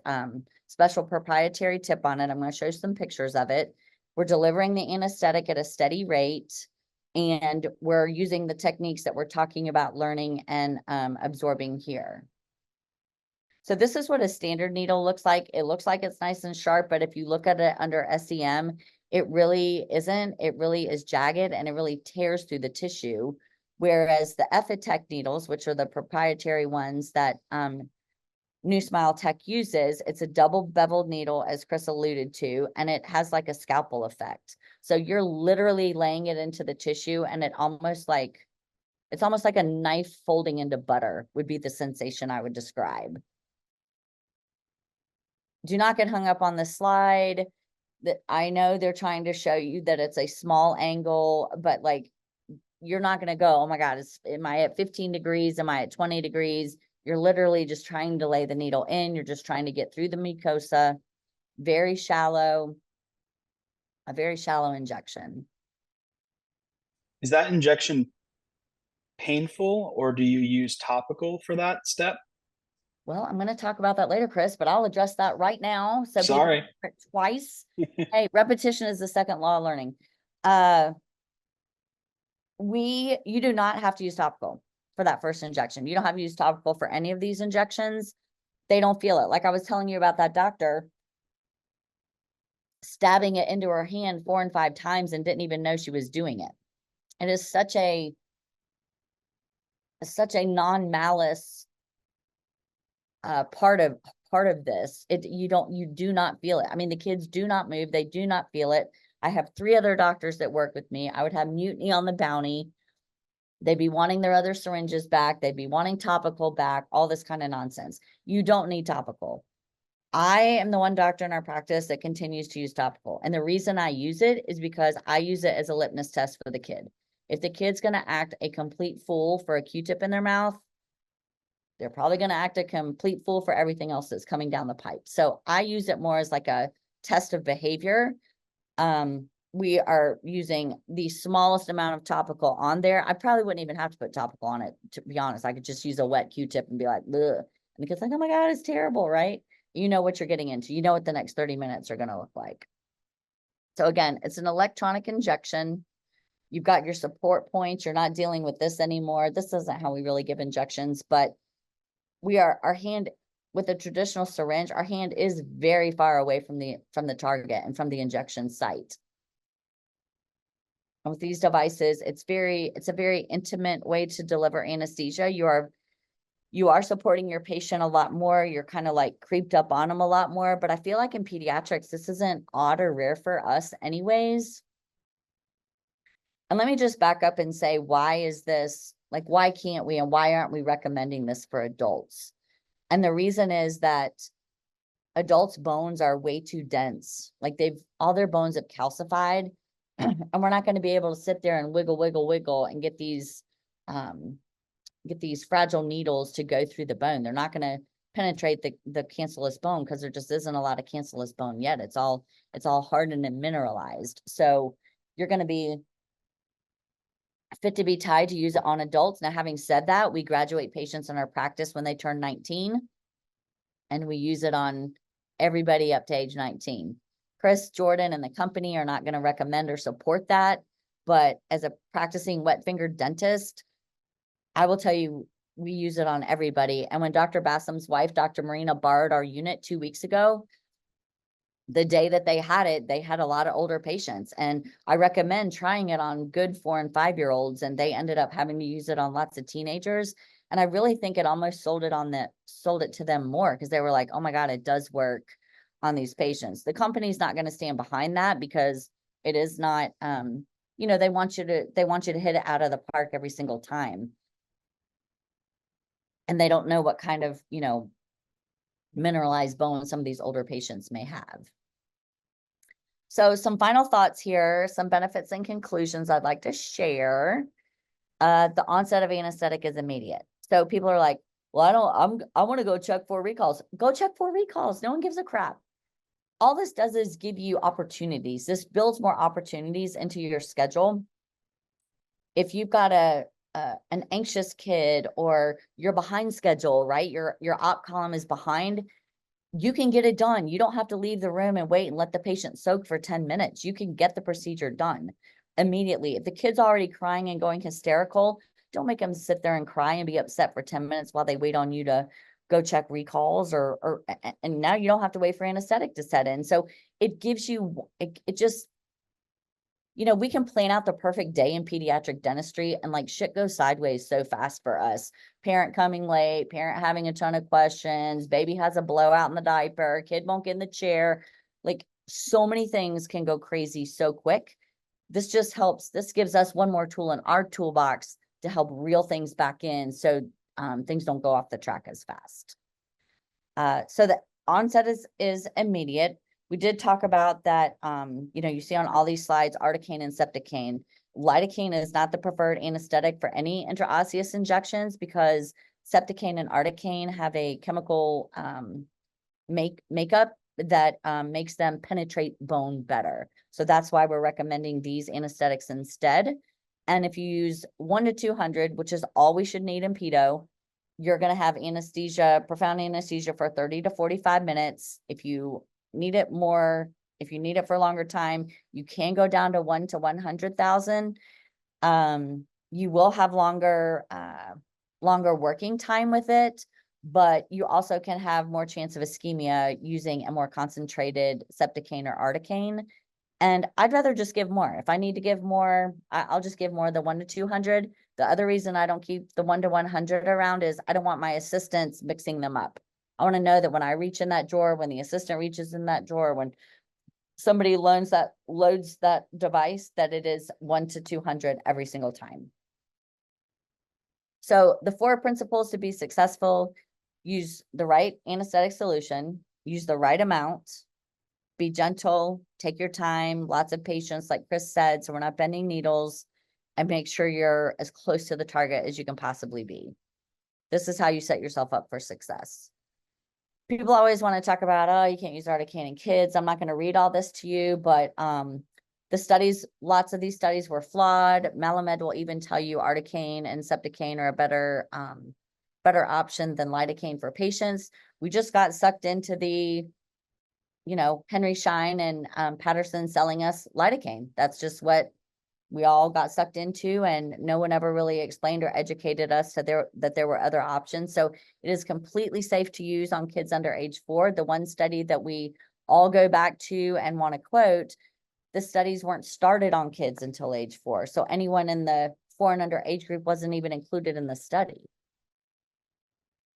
special proprietary tip on it. I'm going to show you some pictures of it. We're delivering the anesthetic at a steady rate, and we're using the techniques that we're talking about learning and absorbing here. So this is what a standard needle looks like. It looks like it's nice and sharp, but if you look at it under SEM, it really isn't. It really is jagged, and it really tears through the tissue. Whereas the Ethitech needles, which are the proprietary ones that New Smile Tech uses, it's a double beveled needle, as Chris alluded to, and it has like a scalpel effect. So you're literally laying it into the tissue, and it's almost like a knife folding into butter would be the sensation I would describe. Do not get hung up on the slide. That I know they're trying to show you that it's a small angle, but like, you're not going to go, oh my God, am I at 15 degrees? Am I at 20 degrees? You're literally just trying to lay the needle in. You're just trying to get through the mucosa. Very shallow, a very shallow injection. Is that injection painful, or do you use topical for that step? Well, I'm going to talk about that later, Chris, but I'll address that right now. So people Sorry. hear it twice. Hey, repetition is the second law of learning. You do not have to use topical for that first injection. You don't have to use topical for any of these injections. They don't feel it. Like I was telling you about that doctor stabbing it into her hand 4 and 5 times and didn't even know she was doing it. It is such a non-malice part of this. You do not feel it. I mean, the kids do not move. They do not feel it. I have 3 other doctors that work with me. I would have mutiny on the bounty. They'd be wanting their other syringes back. They'd be wanting topical back, all this kind of nonsense. You don't need topical. I am the one doctor in our practice that continues to use topical. And the reason I use it is because I use it as a litmus test for the kid. If the kid's going to act a complete fool for a Q-tip in their mouth, they're probably going to act a complete fool for everything else that's coming down the pipe. So I use it more as like a test of behavior. We are using the smallest amount of topical on there. I probably wouldn't even have to put topical on it, to be honest. I could just use a wet Q-tip and be like, ugh. And the kid's like, oh my God, it's terrible, right? You know what you're getting into. You know what the next 30 minutes are going to look like. So again, it's an electronic injection. You've got your support points. You're not dealing with this anymore. This isn't how we really give injections, but our hand with a traditional syringe, our hand is very far away from the target and from the injection site. And with these devices, it's a very intimate way to deliver anesthesia. You are supporting your patient a lot more. You're kind of like creeped up on them a lot more, but I feel like in pediatrics, this isn't odd or rare for us anyways. And let me just back up and say, why is this, like, why can't we, and why aren't we recommending this for adults? And the reason is that adults' bones are way too dense. Like all their bones have calcified, and we're not going to be able to sit there and wiggle and get these fragile needles to go through the bone. They're not going to penetrate the cancellous bone because there just isn't a lot of cancellous bone yet. It's all hardened and mineralized. So you're going to be fit to be tied to use it on adults. Now, having said that, we graduate patients in our practice when they turn 19, and we use it on everybody up to age 19. Chris, Jordan, and the company are not going to recommend or support that. But as a practicing wet fingered dentist, I will tell you, we use it on everybody. And when Dr. Bassam's wife, Dr. Marina, borrowed our unit 2 weeks ago, the day that they had it, they had a lot of older patients. And I recommend trying it on good 4 and 5-year-olds. And they ended up having to use it on lots of teenagers. And I really think it almost sold it to them more, because they were like, oh my God, it does work on these patients. The company's not going to stand behind that, because it is not, they want you to hit it out of the park every single time. And they don't know what kind of, mineralized bone some of these older patients may have. So some final thoughts here, some benefits and conclusions I'd like to share. The onset of anesthetic is immediate. So people are like, well, I want to go check for recalls. Go check for recalls. No one gives a crap. All this does is give you opportunities. This builds more opportunities into your schedule. If you've got an anxious kid or you're behind schedule, right? Your op column is behind, you can get it done. You don't have to leave the room and wait and let the patient soak for 10 minutes. You can get the procedure done immediately. If the kid's already crying and going hysterical, don't make them sit there and cry and be upset for 10 minutes while they wait on you to go check recalls and now you don't have to wait for anesthetic to set in. So it gives you, it just, you know, we can plan out the perfect day in pediatric dentistry and like shit goes sideways so fast for us. Parent coming late, parent having a ton of questions, baby has a blowout in the diaper, kid won't get in the chair. Like so many things can go crazy so quick. This just helps. This gives us one more tool in our toolbox to help reel things back in so things don't go off the track as fast. So the onset is immediate. We did talk about that, you know, you see on all these slides, articaine and septicaine. Lidocaine is not the preferred anesthetic for any intraosseous injections because septicaine and articaine have a chemical makeup that makes them penetrate bone better. So that's why we're recommending these anesthetics instead. And if you use 1 to 200, which is all we should need in pedo, you're going to have anesthesia, profound anesthesia for 30 to 45 minutes. If you need it more, if you need it for a longer time, you can go down to 1 to 100,000. You will have longer working time with it, but you also can have more chance of ischemia using a more concentrated septicaine or articaine. And I'd rather just give more. If I need to give more, I'll just give more the 1 to 200. The other reason I don't keep the 1 to 100 around is I don't want my assistants mixing them up. I want to know that when I reach in that drawer, when the assistant reaches in that drawer, when somebody loads that device, that it is 1 to 200 every single time. So the 4 principles to be successful: use the right anesthetic solution, use the right amount, be gentle, take your time, lots of patience, like Chris said, so we're not bending needles, and make sure you're as close to the target as you can possibly be. This is how you set yourself up for success. People always want to talk about, oh, you can't use articaine in kids. I'm not going to read all this to you, but the studies, lots of these studies were flawed. Malamed will even tell you articaine and septicaine are a better option than lidocaine for patients. We just got sucked into the, you know, Henry Schein and Patterson selling us lidocaine. That's just what we all got sucked into, and no one ever really explained or educated us that there were other options. So it is completely safe to use on kids under age 4. The one study that we all go back to and want to quote, the studies weren't started on kids until age 4. So anyone in the 4 and under age group wasn't even included in the study.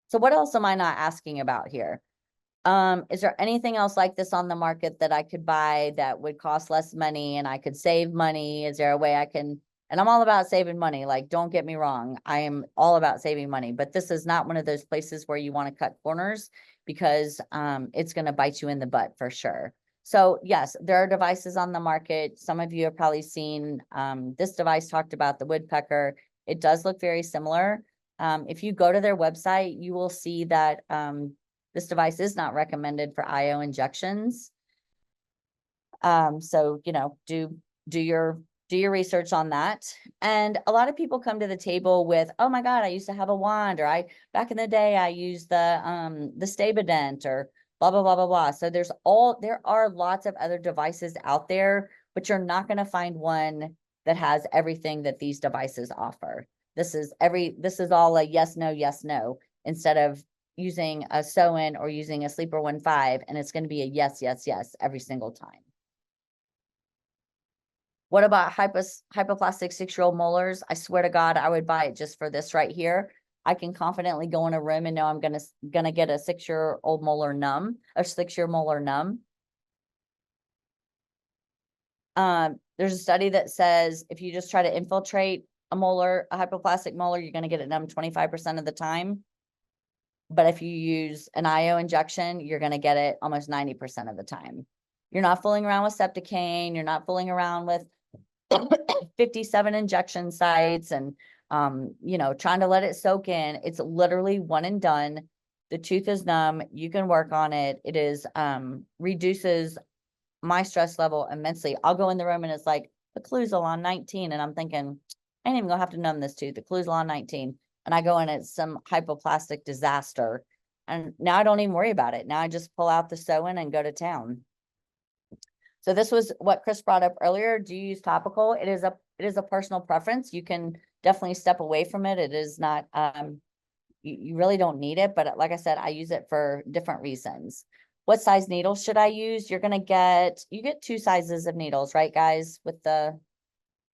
So what else am I not asking about here? Is there anything else like this on the market that I could buy that would cost less money and I could save money? Is there a way I can, and I'm all about saving money. Like, don't get me wrong. I am all about saving money, but this is not one of those places where you want to cut corners because it's going to bite you in the butt for sure. So yes, there are devices on the market. Some of you have probably seen this device talked about, the woodpecker. It does look very similar. If you go to their website, you will see that this device is not recommended for IO injections. So, you know, do your research on that. And a lot of people come to the table with, oh my God, I used to have a wand, or back in the day, I used the Stabident, or blah, blah, blah, blah, blah. So there are lots of other devices out there, but you're not going to find one that has everything that these devices offer. This is all a yes, no, instead of using a sew-in or using a sleeper 1.5, and it's going to be a yes, yes, yes every single time. What about hypoplastic 6-year-old molars? I swear to God, I would buy it just for this right here. I can confidently go in a room and know I'm gonna get a 6-year-old molar numb, or 6-year molar numb. There's a study that says if you just try to infiltrate a hypoplastic molar, you're going to get it numb 25% of the time. But if you use an IO injection, you're gonna get it almost 90% of the time. You're not fooling around with Septicane, you're not fooling around with 57 injection sites and, you know, trying to let it soak in. It's literally one and done. The tooth is numb. You can work on it. It is, reduces my stress level immensely. I'll go in the room and it's like occlusal on 19. And I'm thinking, I ain't even gonna have to numb this tooth, occlusal on 19. And I go in, it's some hypoplastic disaster. And now I don't even worry about it. Now I just pull out the sew-in and go to town. So this was what Chris brought up earlier. Do you use topical? It is a personal preference. You can definitely step away from it. It is not, you really don't need it. But like I said, I use it for different reasons. What size needles should I use? You get 2 sizes of needles, right, guys?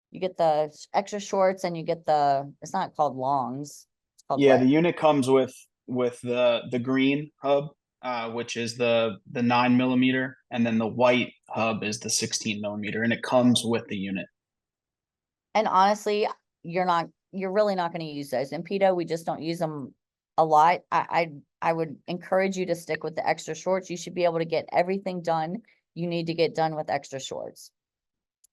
You get the extra shorts and you get it's not called longs. It's called Yeah, what? the unit comes with the green hub, which is the 9 mm, and then the white hub is the 16 mm, and it comes with the unit. And honestly, you're really not going to use those. In pedo, we just don't use them a lot. I would encourage you to stick with the extra shorts. You should be able to get everything done you need to get done with extra shorts.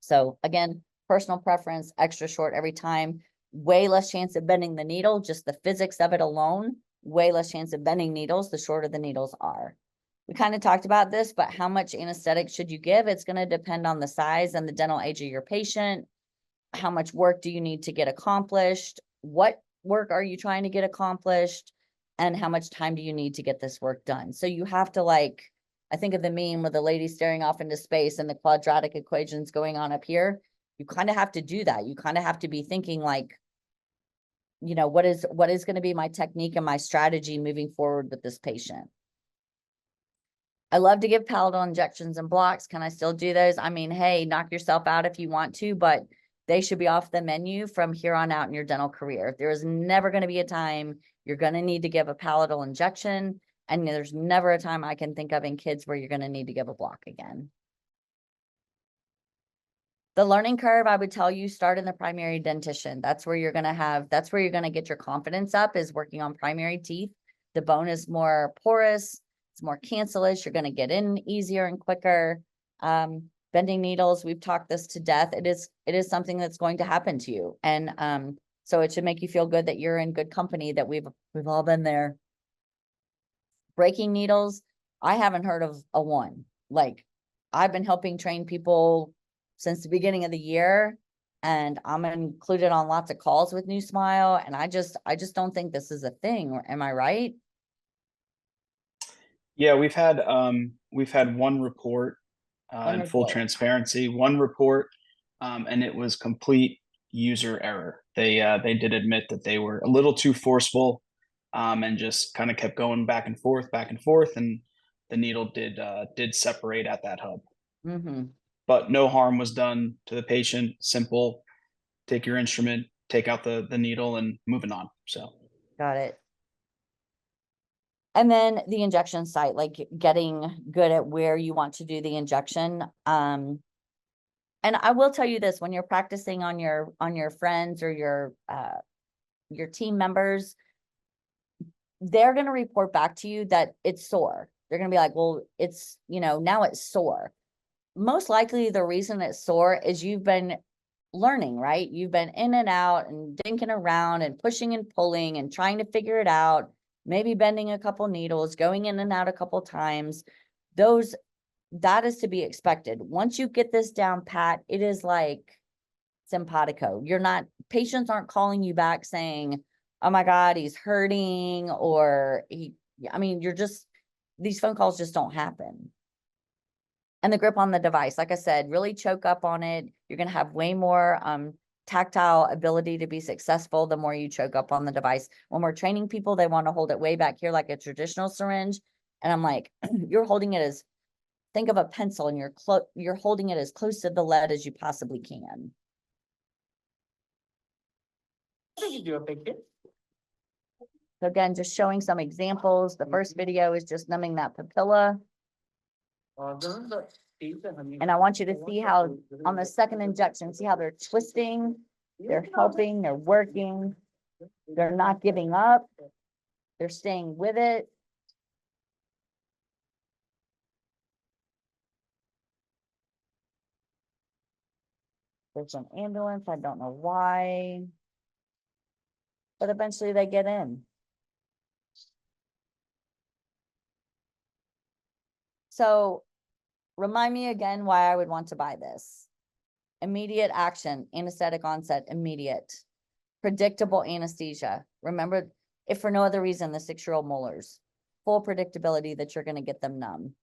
So again, personal preference, extra short every time. Way less chance of bending the needle, just the physics of it alone, way less chance of bending needles the shorter the needles are. We kind of talked about this, but how much anesthetic should you give? It's going to depend on the size and the dental age of your patient. How much work do you need to get accomplished? What work are you trying to get accomplished? And how much time do you need to get this work done? So you have to, like, I think of the meme with the lady staring off into space and the quadratic equations going on up here. You kind of have to do that. You kind of have to be thinking like, you know, what is going to be my technique and my strategy moving forward with this patient? I love to give palatal injections and blocks. Can I still do those? I mean, hey, knock yourself out if you want to, but they should be off the menu from here on out in your dental career. There is never going to be a time you're going to need to give a palatal injection. And there's never a time I can think of in kids where you're going to need to give a block again. The learning curve, I would tell you, start in the primary dentition. That's where you're going to get your confidence up, is working on primary teeth. The bone is more porous. It's more cancellous. You're going to get in easier and quicker. Bending needles, we've talked this to death. It is something that's going to happen to you. And so it should make you feel good that you're in good company, that we've all been there. Breaking needles, I haven't heard of a one. Like, I've been helping train people since the beginning of the year, and I'm included on lots of calls with New Smile, and I just don't think this is a thing. Am I right? Yeah, we've had one report, in full transparency, one report, and it was complete user error. They did admit that they were a little too forceful, and just kind of kept going back and forth, and the needle did separate at that hub. Mm-hmm. But no harm was done to the patient. Simple, take your instrument, take out the needle, and moving on. So Got it. And then the injection site, like getting good at where you want to do the injection. And I will tell you this, when you're practicing on your friends or your team members, they're going to report back to you that it's sore. They're going to be like, well, it's, you know, now it's sore. Most likely the reason it's sore is you've been learning, right? You've been in and out and dinking around and pushing and pulling and trying to figure it out, maybe bending a couple needles, going in and out a couple times. That is to be expected. Once you get this down pat, it is like simpatico. Patients aren't calling you back saying, oh my God, he's hurting, or these phone calls just don't happen. And the grip on the device, like I said, really choke up on it. You're going to have way more tactile ability to be successful the more you choke up on the device. When we're training people, they want to hold it way back here like a traditional syringe. And I'm like, you're holding it think of a pencil, and you're holding it as close to the lead as you possibly can. Do a picture. So again, just showing some examples. The first video is just numbing that papilla. And I want you to see how on the second injection, see how they're twisting, they're helping, they're working, they're not giving up. They're staying with it. There's an ambulance, I don't know why. But eventually they get in. So remind me again why I would want to buy this. Immediate action, anesthetic onset, immediate. Predictable anesthesia. Remember, if for no other reason, the 6-year-old molars. Full predictability that you're going to get them numb.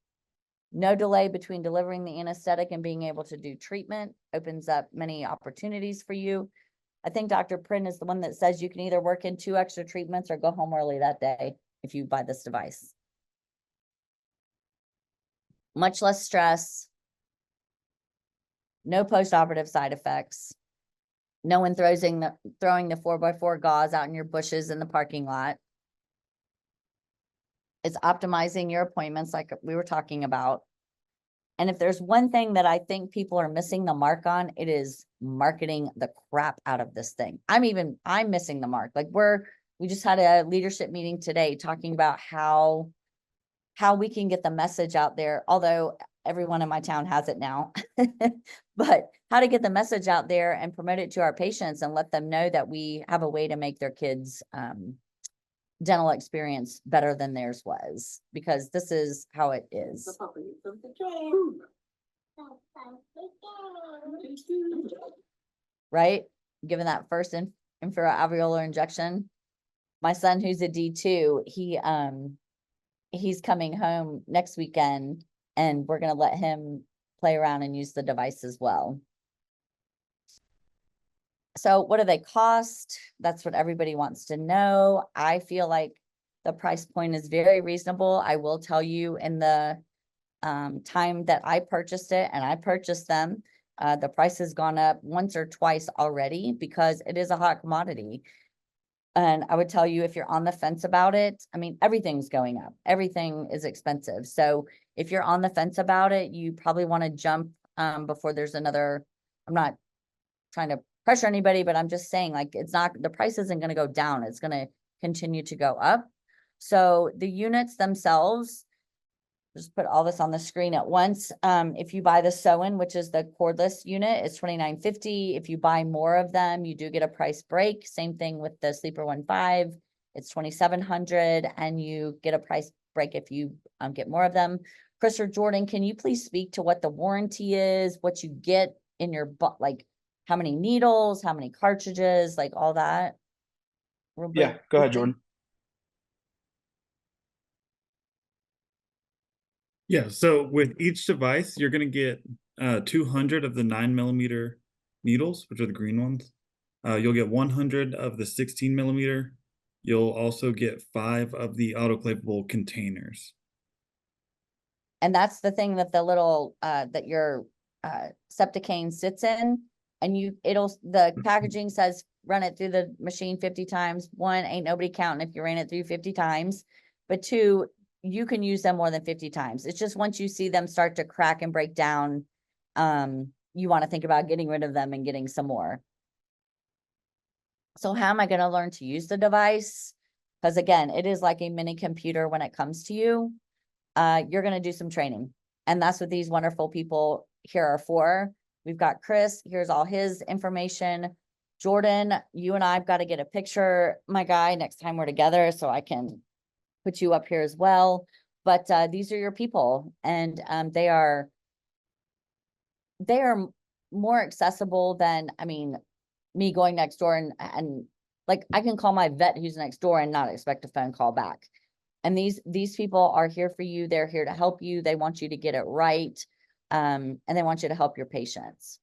No delay between delivering the anesthetic and being able to do treatment. Opens up many opportunities for you. I think Dr. Prin is the one that says you can either work in 2 extra treatments or go home early that day if you buy this device. Much less stress. No post-operative side effects. No one throwing the 4x4 gauze out in your bushes in the parking lot. It's optimizing your appointments like we were talking about. And if there's one thing that I think people are missing the mark on, it is marketing the crap out of this thing. I'm missing the mark. Like we just had a leadership meeting today talking about how we can get the message out there, although everyone in my town has it now, but how to get the message out there and promote it to our patients and let them know that we have a way to make their kids' dental experience better than theirs was, because this is how it is. Right? Given that first inferior alveolar injection. My son, who's a D2, he's coming home next weekend, and we're going to let him play around and use the device as well. So what do they cost? That's what everybody wants to know. I feel like the price point is very reasonable. I will tell you, in the time that I purchased it, and I purchased them, the price has gone up once or twice already because it is a hot commodity. And I would tell you, if you're on the fence about it, I mean, everything's going up. Everything is expensive. So if you're on the fence about it, you probably want to jump before there's another. I'm not trying to pressure anybody, but I'm just saying, like, the price isn't going to go down. It's going to continue to go up. So the units themselves, just put all this on the screen at once. If you buy the sew-in, which is the cordless unit, it's $29.50. If you buy more of them, you do get a price break. Same thing with the Sleeper 1.5. It's $2,700, and you get a price break if you get more of them. Chris or Jordan, can you please speak to what the warranty is, what you get in your butt, like how many needles, how many cartridges, like all that? Yeah, go ahead, Jordan. Yeah, so with each device, you're going to get 200 of the 9mm needles, which are the green ones. You'll get 100 of the 16mm. You'll also get 5 of the autoclavable containers. And that's the thing that the little, that your Septicane sits in, and the packaging says, run it through the machine 50 times. 1, ain't nobody counting if you ran it through 50 times. But 2, you can use them more than 50 times. It's just once you see them start to crack and break down, you want to think about getting rid of them and getting some more. So how am I going to learn to use the device? Because again, it is like a mini computer when it comes to you. You're going to do some training. And that's what these wonderful people here are for. We've got Chris. Here's all his information. Jordan, you and I've got to get a picture, my guy, next time we're together, so I can put you up here as well. But these are your people, and they are more accessible than, I mean, me going next door and like, I can call my vet who's next door and not expect a phone call back. And these people are here for you. They're here to help you. They want you to get it right. And they want you to help your patients.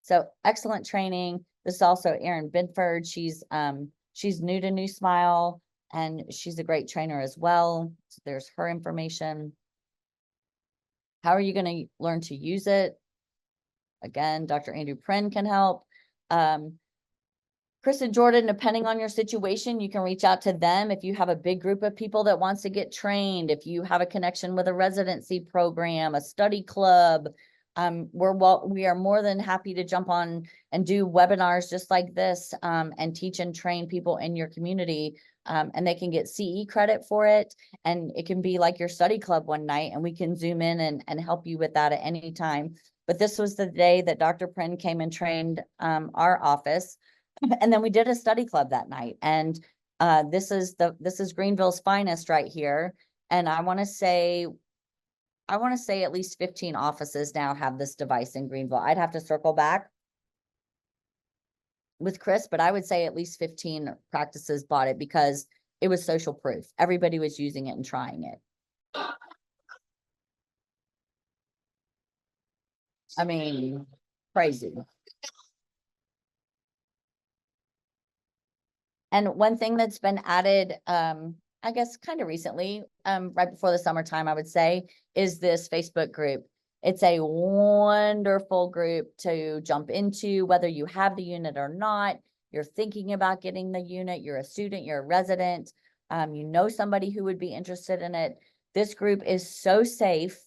So excellent training. This is also Erin Binford. She's new to New Smile, and she's a great trainer as well. So there's her information. How are you going to learn to use it? Again, Dr. Andrew Prin can help. Chris and Jordan, depending on your situation, you can reach out to them. If you have a big group of people that wants to get trained, if you have a connection with a residency program, a study club, we are more than happy to jump on and do webinars just like this, and teach and train people in your community. And they can get CE credit for it. And it can be like your study club one night, and we can zoom in and help you with that at any time. But this was the day that Dr. Prin came and trained our office. And then we did a study club that night. And this is Greenville's finest right here. And I want to say at least 15 offices now have this device in Greenville. I'd have to circle back with Chris, but I would say at least 15 practices bought it because it was social proof. Everybody was using it and trying it. I mean, crazy. And one thing that's been added, I guess kind of recently, right before the summertime, I would say, is this Facebook group. It's a wonderful group to jump into, whether you have the unit or not. You're thinking about getting the unit, you're a student, you're a resident, you know somebody who would be interested in it. This group is so safe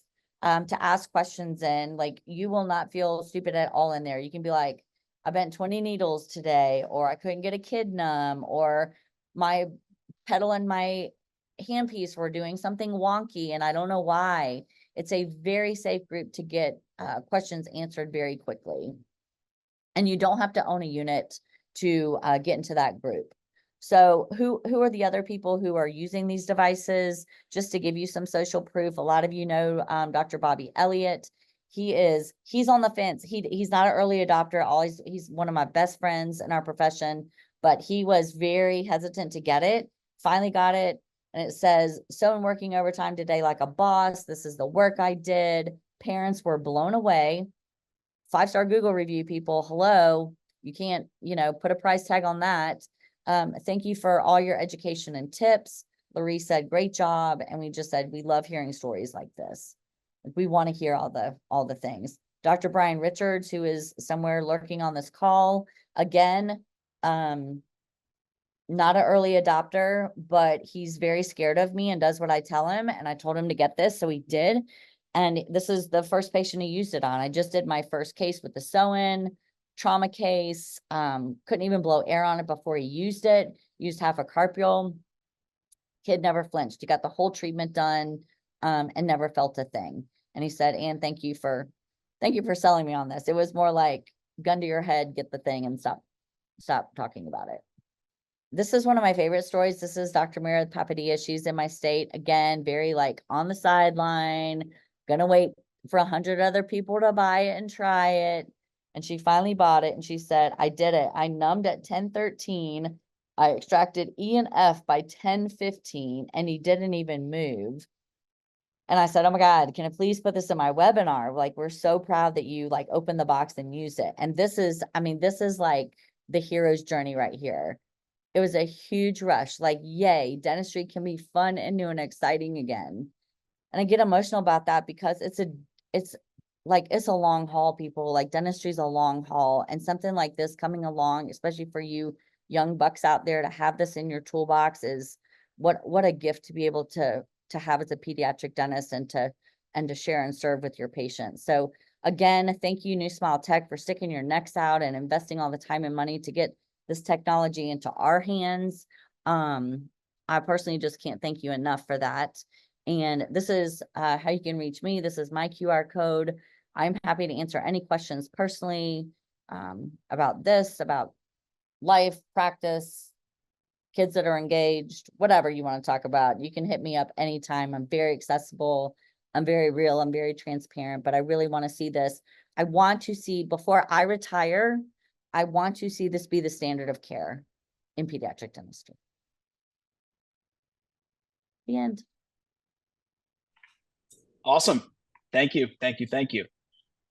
to ask questions in. Like, you will not feel stupid at all in there. You can be like, I bent 20 needles today, or I couldn't get a kid numb, or my pedal and my handpiece were doing something wonky and I don't know why. It's a very safe group to get questions answered very quickly. And you don't have to own a unit to get into that group. So who are the other people who are using these devices? Just to give you some social proof, a lot of you know Dr. Bobby Elliott. He's on the fence. He's not an early adopter. He's one of my best friends in our profession, but he was very hesitant to get it. Finally got it. And it says, so I'm working overtime today like a boss. This is the work I did. Parents were blown away. 5-star Google review, people. Hello. You can't, put a price tag on that. Thank you for all your education and tips. Larry said, great job. And we just said, we love hearing stories like this. We want to hear all the things. Dr. Brian Richards, who is somewhere lurking on this call, again, not an early adopter, but he's very scared of me and does what I tell him. And I told him to get this, so he did. And this is the first patient he used it on. I just did my first case with the sew-in trauma case. Couldn't even blow air on it before he used it. Used half a carpule. Kid never flinched. He got the whole treatment done and never felt a thing. And he said, Ann, thank you for selling me on this. It was more like gun to your head, get the thing and stop talking about it. This is one of my favorite stories. This is Dr. Meredith Papadia. She's in my state. Again, very like on the sideline, gonna wait for 100 other people to buy it and try it. And she finally bought it and she said, I did it. I numbed at 10:13. I extracted E and F by 10:15 and he didn't even move. And I said, oh my God, can I please put this in my webinar? Like, we're so proud that you like opened the box and used it. And this is like the hero's journey right here. It was a huge rush, like, yay, dentistry can be fun and new and exciting again. And I get emotional about that because it's a long haul, people. Like, dentistry is a long haul, and something like this coming along, especially for you young bucks out there, to have this in your toolbox is what a gift to be able to have as a pediatric dentist and to share and serve with your patients. So again, thank you, New Smile Tech, for sticking your necks out and investing all the time and money to get this technology into our hands. I personally just can't thank you enough for that. And this is how you can reach me. This is my QR code. I'm happy to answer any questions personally about this, about life, practice, kids that are engaged, whatever you want to talk about. You can hit me up anytime. I'm very accessible. I'm very real. I'm very transparent, but I really want to see this. I want to see, before I retire, I want to see this be the standard of care in pediatric dentistry. The end. Awesome. Thank you. Thank you. Thank you.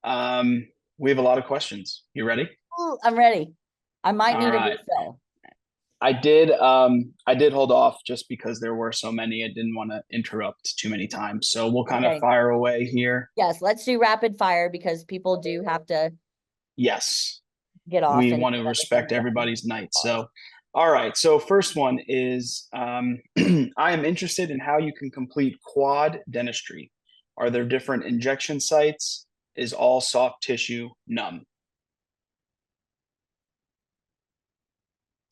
We have a lot of questions. You ready? Ooh, I'm ready. I might All need right. a refill. I did hold off just because there were so many. I didn't want to interrupt too many times. So we'll kind Okay. of fire away here. Yes, let's do rapid fire because people do have to Yes. get off. We and want to get respect everything done. everybody's night. So, all right. So first one is, I am interested in how you can complete quad dentistry. Are there different injection sites? is all soft tissue numb?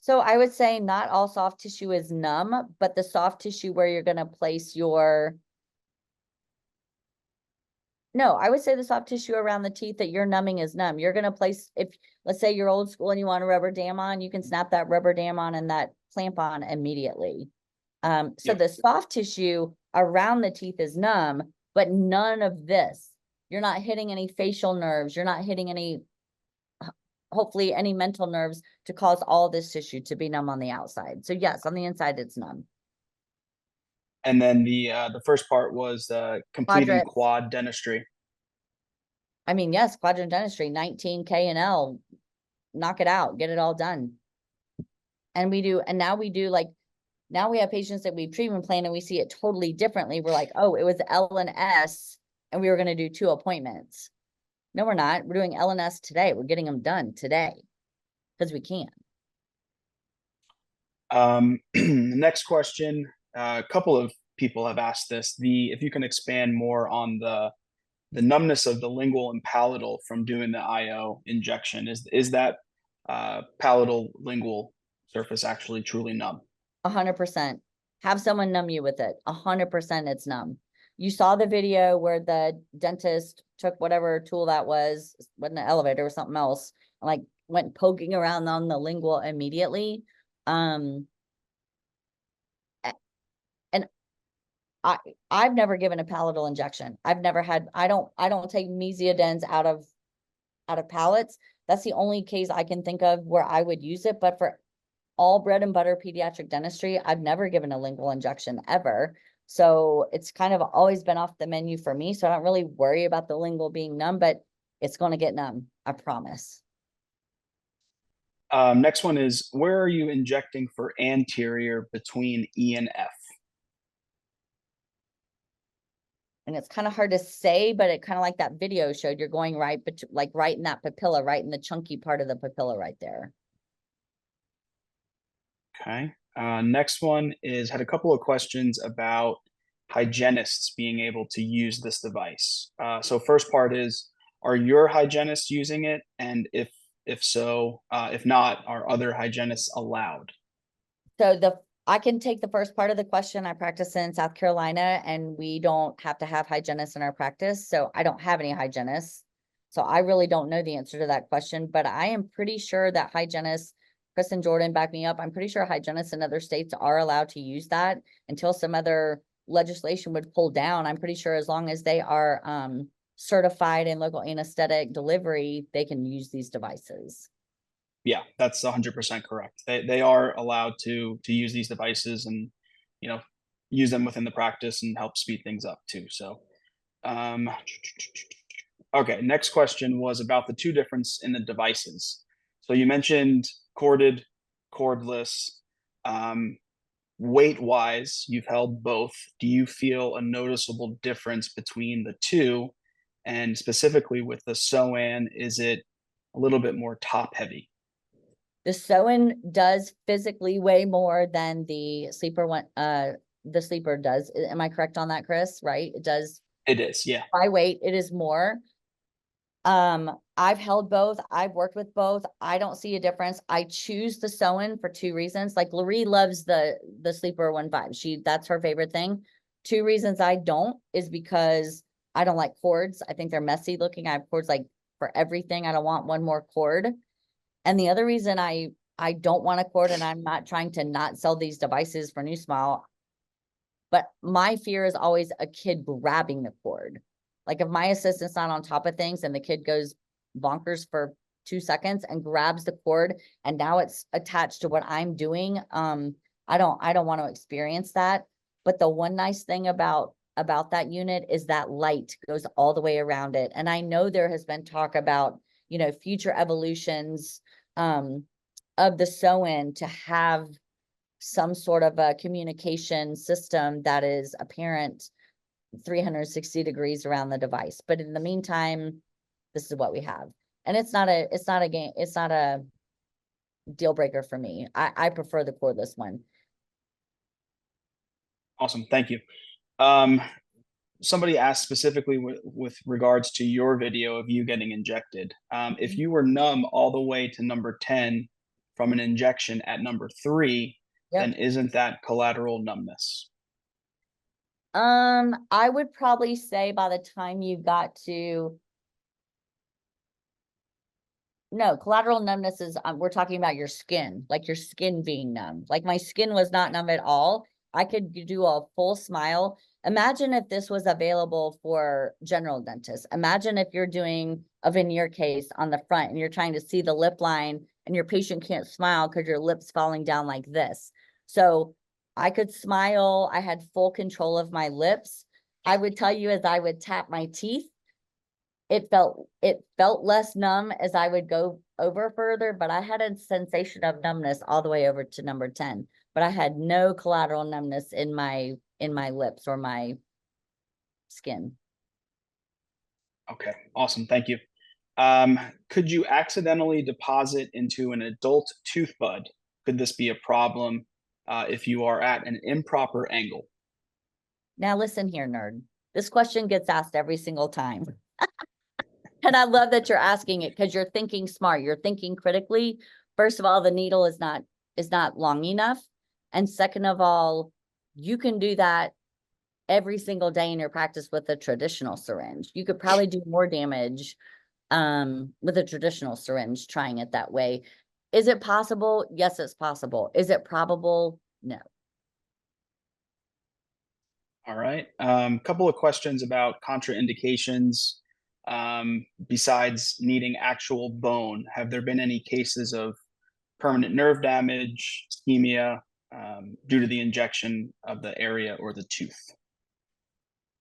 So I would say not all soft tissue is numb, but the soft tissue where you're gonna place your. No, I would say the soft tissue around the teeth that you're numbing is numb. You're gonna place, if, let's say you're old school and you want a rubber dam on, you can snap that rubber dam on and that clamp on immediately. So Yep. the soft tissue around the teeth is numb, but none of this. You're not hitting any facial nerves. You're not hitting any, hopefully any mental nerves to cause all this tissue to be numb on the outside. So yes, on the inside, it's numb. And then the first part was completing Quadrants. quad dentistry. I mean, yes, quadrant dentistry, 19 K and L, knock it out, get it all done. And now we do like, now we have patients that we treatment plan and we see it totally differently. We're like, oh, it was L and S and we were going to do 2 appointments. No, we're not. We're doing L and S today. We're getting them done today because we can. Next question. A couple of people have asked this. If you can expand more on the numbness of the lingual and palatal from doing the IO injection. Is that palatal lingual surface actually truly numb? 100%. Have someone numb you with it. 100% it's numb. You saw the video where the dentist took whatever tool that wasn't an elevator or something else, and like went poking around on the lingual immediately. And I've never given a palatal injection. I've never had, I don't take mesiodens out of palates. That's the only case I can think of where I would use it. But for all bread and butter pediatric dentistry, I've never given a lingual injection ever. So it's kind of always been off the menu for me. So I don't really worry about the lingual being numb, but it's going to get numb. I promise. Next one is, where are you injecting for anterior between E and F? And it's kind of hard to say, but it kind of like that video showed, you're going right, but like right in that papilla, right in the chunky part of the papilla right there. Okay. Next one is, had a couple of questions about hygienists being able to use this device. So first part is, are your hygienists using it? And if so, if not, are other hygienists allowed? So I can take the first part of the question. I practice in South Carolina and we don't have to have hygienists in our practice. So I don't have any hygienists. So I really don't know the answer to that question, but I am pretty sure that hygienists, Chris and Jordan back me up, I'm pretty sure hygienists in other states are allowed to use that until some other legislation would pull down. I'm pretty sure as long as they are certified in local anesthetic delivery, they can use these devices. Yeah, that's 100% correct. They are allowed to use these devices and, you know, use them within the practice and help speed things up too. So, okay, next question was about the 2 difference in the devices. So you mentioned corded, cordless. Weight-wise, you've held both. Do you feel a noticeable difference between the 2? And specifically with the SOAN, is it a little bit more top heavy? The SOAN does physically weigh more than the sleeper one. The sleeper does. Am I correct on that, Chris? Right? It does. It is, yeah. By weight, it is more. I've held both. I've worked with both. I don't see a difference. I choose the SOAN for 2 reasons. Like Laurie loves the sleeper 1.5. That's her favorite thing. 2 reasons I don't is because I don't like cords. I think they're messy looking. I have cords like for everything. I don't want one more cord. And the other reason I don't want a cord, and I'm not trying to not sell these devices for New Smile, but my fear is always a kid grabbing the cord. Like if my assistant's not on top of things and the kid goes bonkers for 2 seconds and grabs the cord and now it's attached to what I'm doing, I don't want to experience that. But the one nice thing about that unit is that light goes all the way around it. And I know there has been talk about, you know, future evolutions of the SOAN to have some sort of a communication system that is apparent 360 degrees around the device. But in the meantime, this is what we have. And it's not a deal breaker for me. I prefer the cordless one. Awesome. Thank you. somebody asked specifically with regards to your video of you getting injected. If you were numb all the way to number 10 from an injection at number 3, Yep. then isn't that collateral numbness? I would probably say by the time you got to. No, collateral numbness is, we're talking about your skin, like your skin being numb. Like my skin was not numb at all. I could do a full smile. Imagine if this was available for general dentists. Imagine if you're doing a veneer case on the front and you're trying to see the lip line and your patient can't smile because your lip's falling down like this. So I could smile. I had full control of my lips. I would tell you as I would tap my teeth, it felt less numb as I would go over further, but I had a sensation of numbness all the way over to number 10, but I had no collateral numbness in my lips or my skin. Okay, awesome. Thank you. Could you accidentally deposit into an adult tooth bud? Could this be a problem if you are at an improper angle? Now listen here, nerd. This question gets asked every single time. And I love that you're asking it because you're thinking smart. You're thinking critically. First of all, the needle is not long enough. And second of all, you can do that every single day in your practice with a traditional syringe. You could probably do more damage with a traditional syringe trying it that way. Is it possible? Yes, it's possible. Is it probable? No. All right. Couple of questions about contraindications. Besides needing actual bone, have there been any cases of permanent nerve damage, ischemia, due to the injection of the area or the tooth?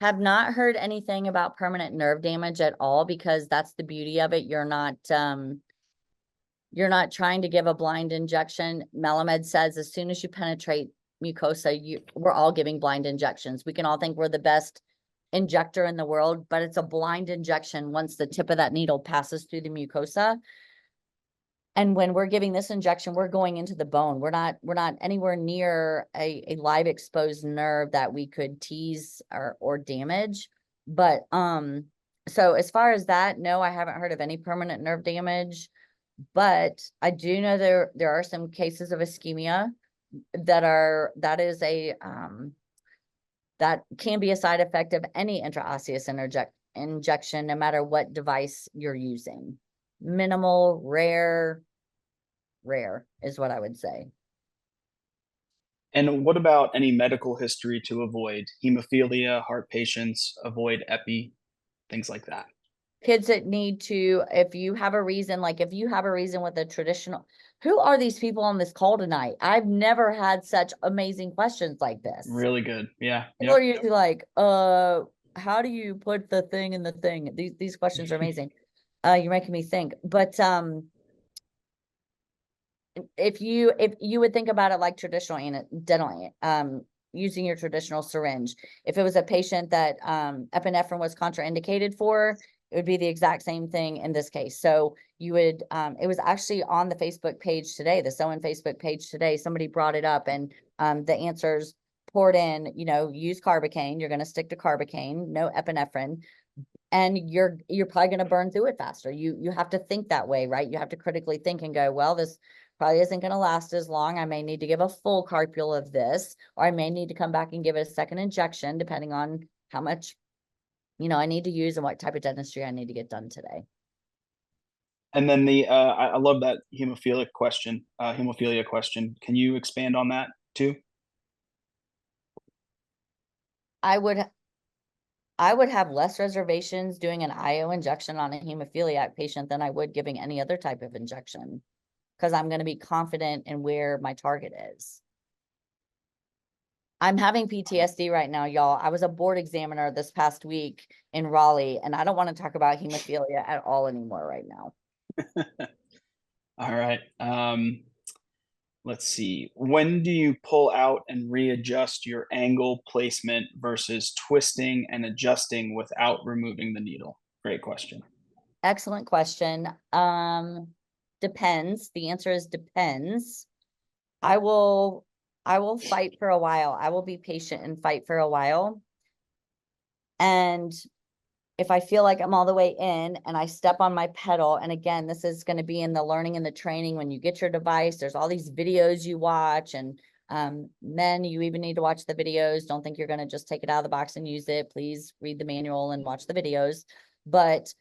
Have not heard anything about permanent nerve damage at all because that's the beauty of it. You're not trying to give a blind injection. Melamed says as soon as you penetrate mucosa, we're all giving blind injections. We can all think we're the best injector in the world, but it's a blind injection once the tip of that needle passes through the mucosa. And when we're giving this injection, we're going into the bone. We're not anywhere near a live exposed nerve that we could tease or damage. But so as far as that, no, I haven't heard of any permanent nerve damage. But I do know there are some cases of ischemia that can be a side effect of any intraosseous injection, no matter what device you're using. Minimal, rare is what I would say. And what about any medical history to avoid? Hemophilia, heart patients, avoid epi, things like that. Kids that need to, if you have a reason with a traditional, who are these people on this call tonight? I've never had such amazing questions like this. Really good. Yeah. People are usually like, how do you put the thing in the thing? These questions are amazing. You're making me think. But if you would think about it like traditional dental, using your traditional syringe, if it was a patient that epinephrine was contraindicated for, it would be the exact same thing in this case. So you would, it was actually on the Facebook page today, the Sew-In Facebook page today, somebody brought it up and the answers poured in, use carbocaine, you're going to stick to carbocaine, no epinephrine, and you're probably going to burn through it faster. You have to think that way, right? You have to critically think and go, well, this probably isn't going to last as long. I may need to give a full carpule of this, or I may need to come back and give it a second injection, depending on how much, I need to use and what type of dentistry I need to get done today. And then I love that hemophilia question. Can you expand on that too? I would have less reservations doing an IO injection on a hemophiliac patient than I would giving any other type of injection, because I'm going to be confident in where my target is. I'm having PTSD right now, y'all. I was a board examiner this past week in Raleigh, and I don't want to talk about hemophilia at all anymore right now. All right. Let's see. When do you pull out and readjust your angle placement versus twisting and adjusting without removing the needle? Great question. Excellent question. Depends. The answer is depends. I will fight for a while. I will be patient and fight for a while. And if I feel like I'm all the way in and I step on my pedal, and again, this is going to be in the learning and the training when you get your device, there's all these videos you watch, and men, you even need to watch the videos. Don't think you're going to just take it out of the box and use it. Please read the manual and watch the videos. But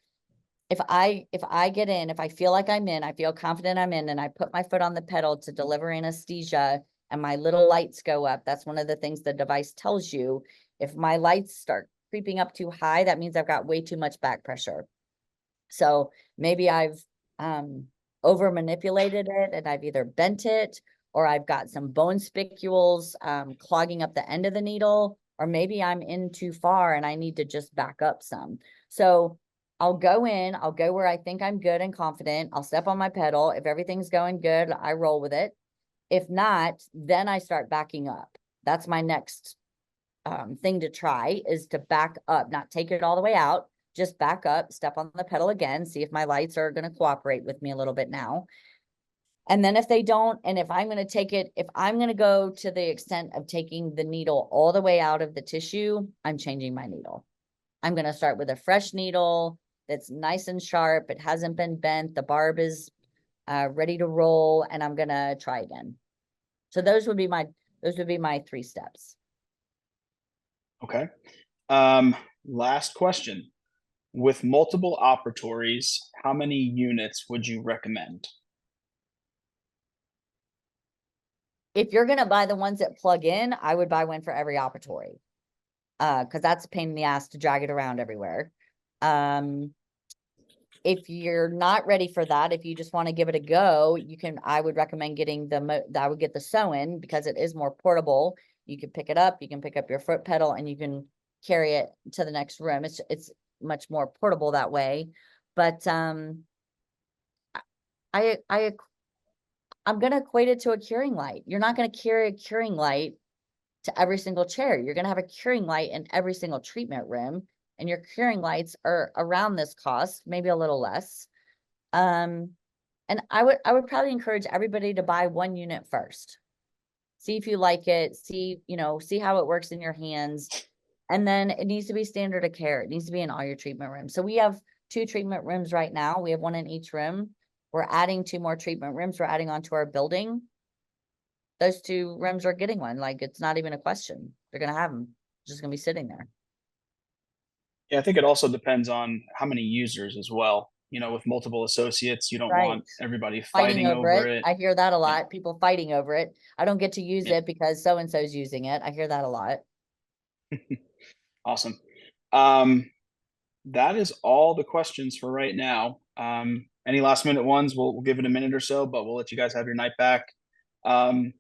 if I get in, if I feel like I'm in, I feel confident I'm in, and I put my foot on the pedal to deliver anesthesia and my little lights go up, that's one of the things the device tells you. If my lights start creeping up too high, that means I've got way too much back pressure. So maybe I've over manipulated it and I've either bent it, or I've got some bone spicules clogging up the end of the needle, or maybe I'm in too far and I need to just back up some. So I'll go in, I'll go where I think I'm good and confident. I'll step on my pedal. If everything's going good, I roll with it. If not, then I start backing up. That's my next thing to try, is to back up, not take it all the way out, just back up, step on the pedal again, see if my lights are going to cooperate with me a little bit now. And then if they don't, and if I'm going to take it, if I'm going to go to the extent of taking the needle all the way out of the tissue, I'm changing my needle. I'm going to start with a fresh needle that's nice and sharp. It hasn't been bent. The barb is ready to roll, and I'm going to try again. So those would be my 3 steps. Okay. Last question. With multiple operatories, how many units would you recommend? If you're going to buy the ones that plug in, I would buy one for every operatory. Because that's a pain in the ass to drag it around everywhere. If you're not ready for that, if you just want to give it a go, I would recommend getting I would get the sew-in, because it is more portable. You can pick it up, you can pick up your foot pedal, and you can carry it to the next room. It's much more portable that way. But I'm going to equate it to a curing light. You're not going to carry a curing light to every single chair. You're going to have a curing light in every single treatment room, and your curing lights are around this cost, maybe a little less. And I would probably encourage everybody to buy 1 unit first. See if you like it, see how it works in your hands. And then it needs to be standard of care. It needs to be in all your treatment rooms. So we have 2 treatment rooms right now. We have 1 in each room. We're adding 2 more treatment rooms. We're adding onto our building. Those 2 rooms are getting one. Like, it's not even a question. They're going to have them. Just going to be sitting there. Yeah, I think it also depends on how many users as well. With multiple associates, you don't Right. want everybody fighting over it. I hear that a Yeah. lot. People fighting over it. I don't get to use Yeah. it because so-and-so's using it. I hear that a lot. Awesome. That is all the questions for right now. Any last minute ones, we'll give it a minute or so, but we'll let you guys have your night back. I'm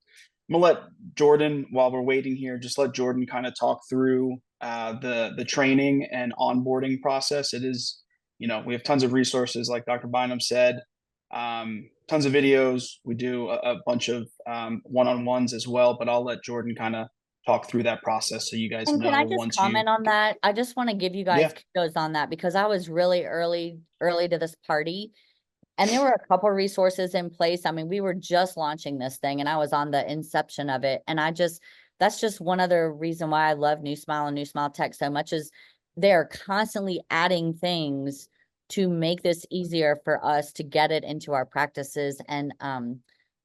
gonna let Jordan, while we're waiting here, just let Jordan kind of talk through the training and onboarding process. It is, we have tons of resources, like Dr. Bynum said, tons of videos. We do a bunch of one-on-ones as well, but I'll let Jordan kind of talk through that process so you guys And know can I just once comment you on that? I just want to give you guys kudos on that, because I was really early to this party. And there were a couple of resources in place. I mean, we were just launching this thing, and I was on the inception of it. And that's just one other reason why I love New Smile and New Smile Tech so much, is they're constantly adding things to make this easier for us to get it into our practices, and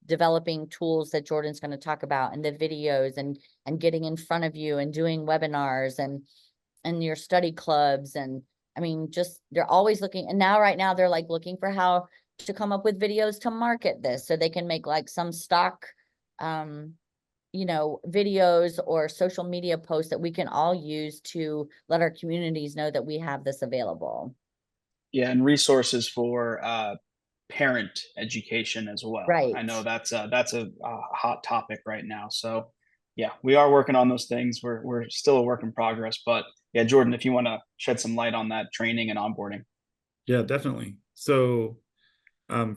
developing tools that Jordan's going to talk about, and the videos, and getting in front of you and doing webinars and your study clubs. And I mean, just, they're always looking. And right now they're like looking for how to come up with videos to market this, so they can make like some stock, videos or social media posts that we can all use to let our communities know that we have this available. Yeah, and resources for parent education as well. Right. I know that's a hot topic right now. So yeah, we are working on those things. We're still a work in progress, but yeah, Jordan, if you want to shed some light on that training and onboarding. Yeah, definitely. So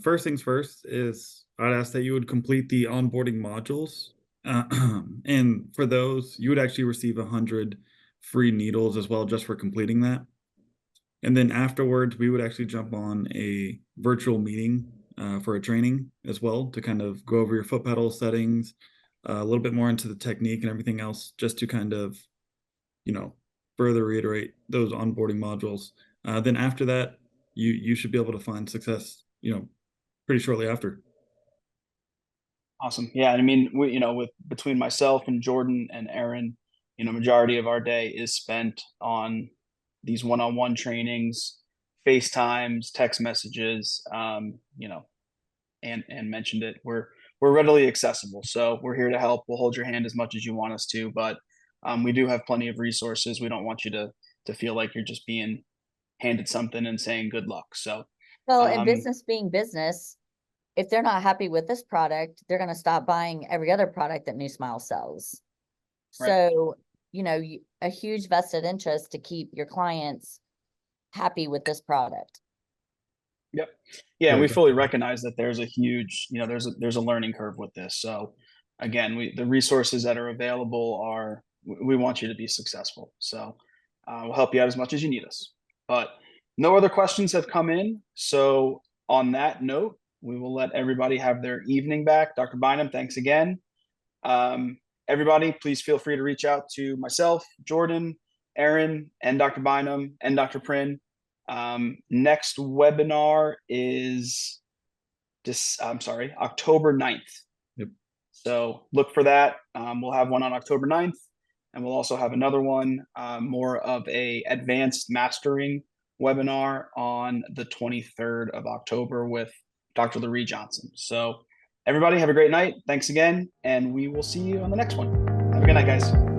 first things first is I'd ask that you would complete the onboarding modules. And for those, you would actually receive 100 free needles as well, just for completing that. And then afterwards, we would actually jump on a virtual meeting for a training as well, to kind of go over your foot pedal settings, a little bit more into the technique and everything else, just to kind of, further reiterate those onboarding modules. Then after that, you should be able to find success, pretty shortly after. Awesome. Yeah, I mean, with between myself and Jordan and Aaron, majority of our day is spent on these one-on-one trainings, FaceTimes, text messages, and mentioned it. We're readily accessible, so we're here to help. We'll hold your hand as much as you want us to, but we do have plenty of resources. We don't want you to feel like you're just being handed something and saying good luck. So, Well, and um, business being business, if they're not happy with this product, they're gonna stop buying every other product that New Smile sells. Right. So, a huge vested interest to keep your clients happy with this product. Yep. Yeah, and Yeah, we fully definitely. recognize that there's a huge, there's a learning curve with this. So again, the resources that are available are, we want you to be successful. So we'll help you out as much as you need us. But no other questions have come in. So on that note, we will let everybody have their evening back. Dr. Bynum, thanks again. Everybody, please feel free to reach out to myself, Jordan, Aaron, and Dr. Bynum, and Dr. Prin. Next webinar is October 9th. Yep. So look for that. We'll have one on October 9th, and we'll also have another one, more of a advanced mastering webinar on the 23rd of October with Dr. Laree Johnson. So everybody have a great night. Thanks again, and we will see you on the next one. Have a good night, guys.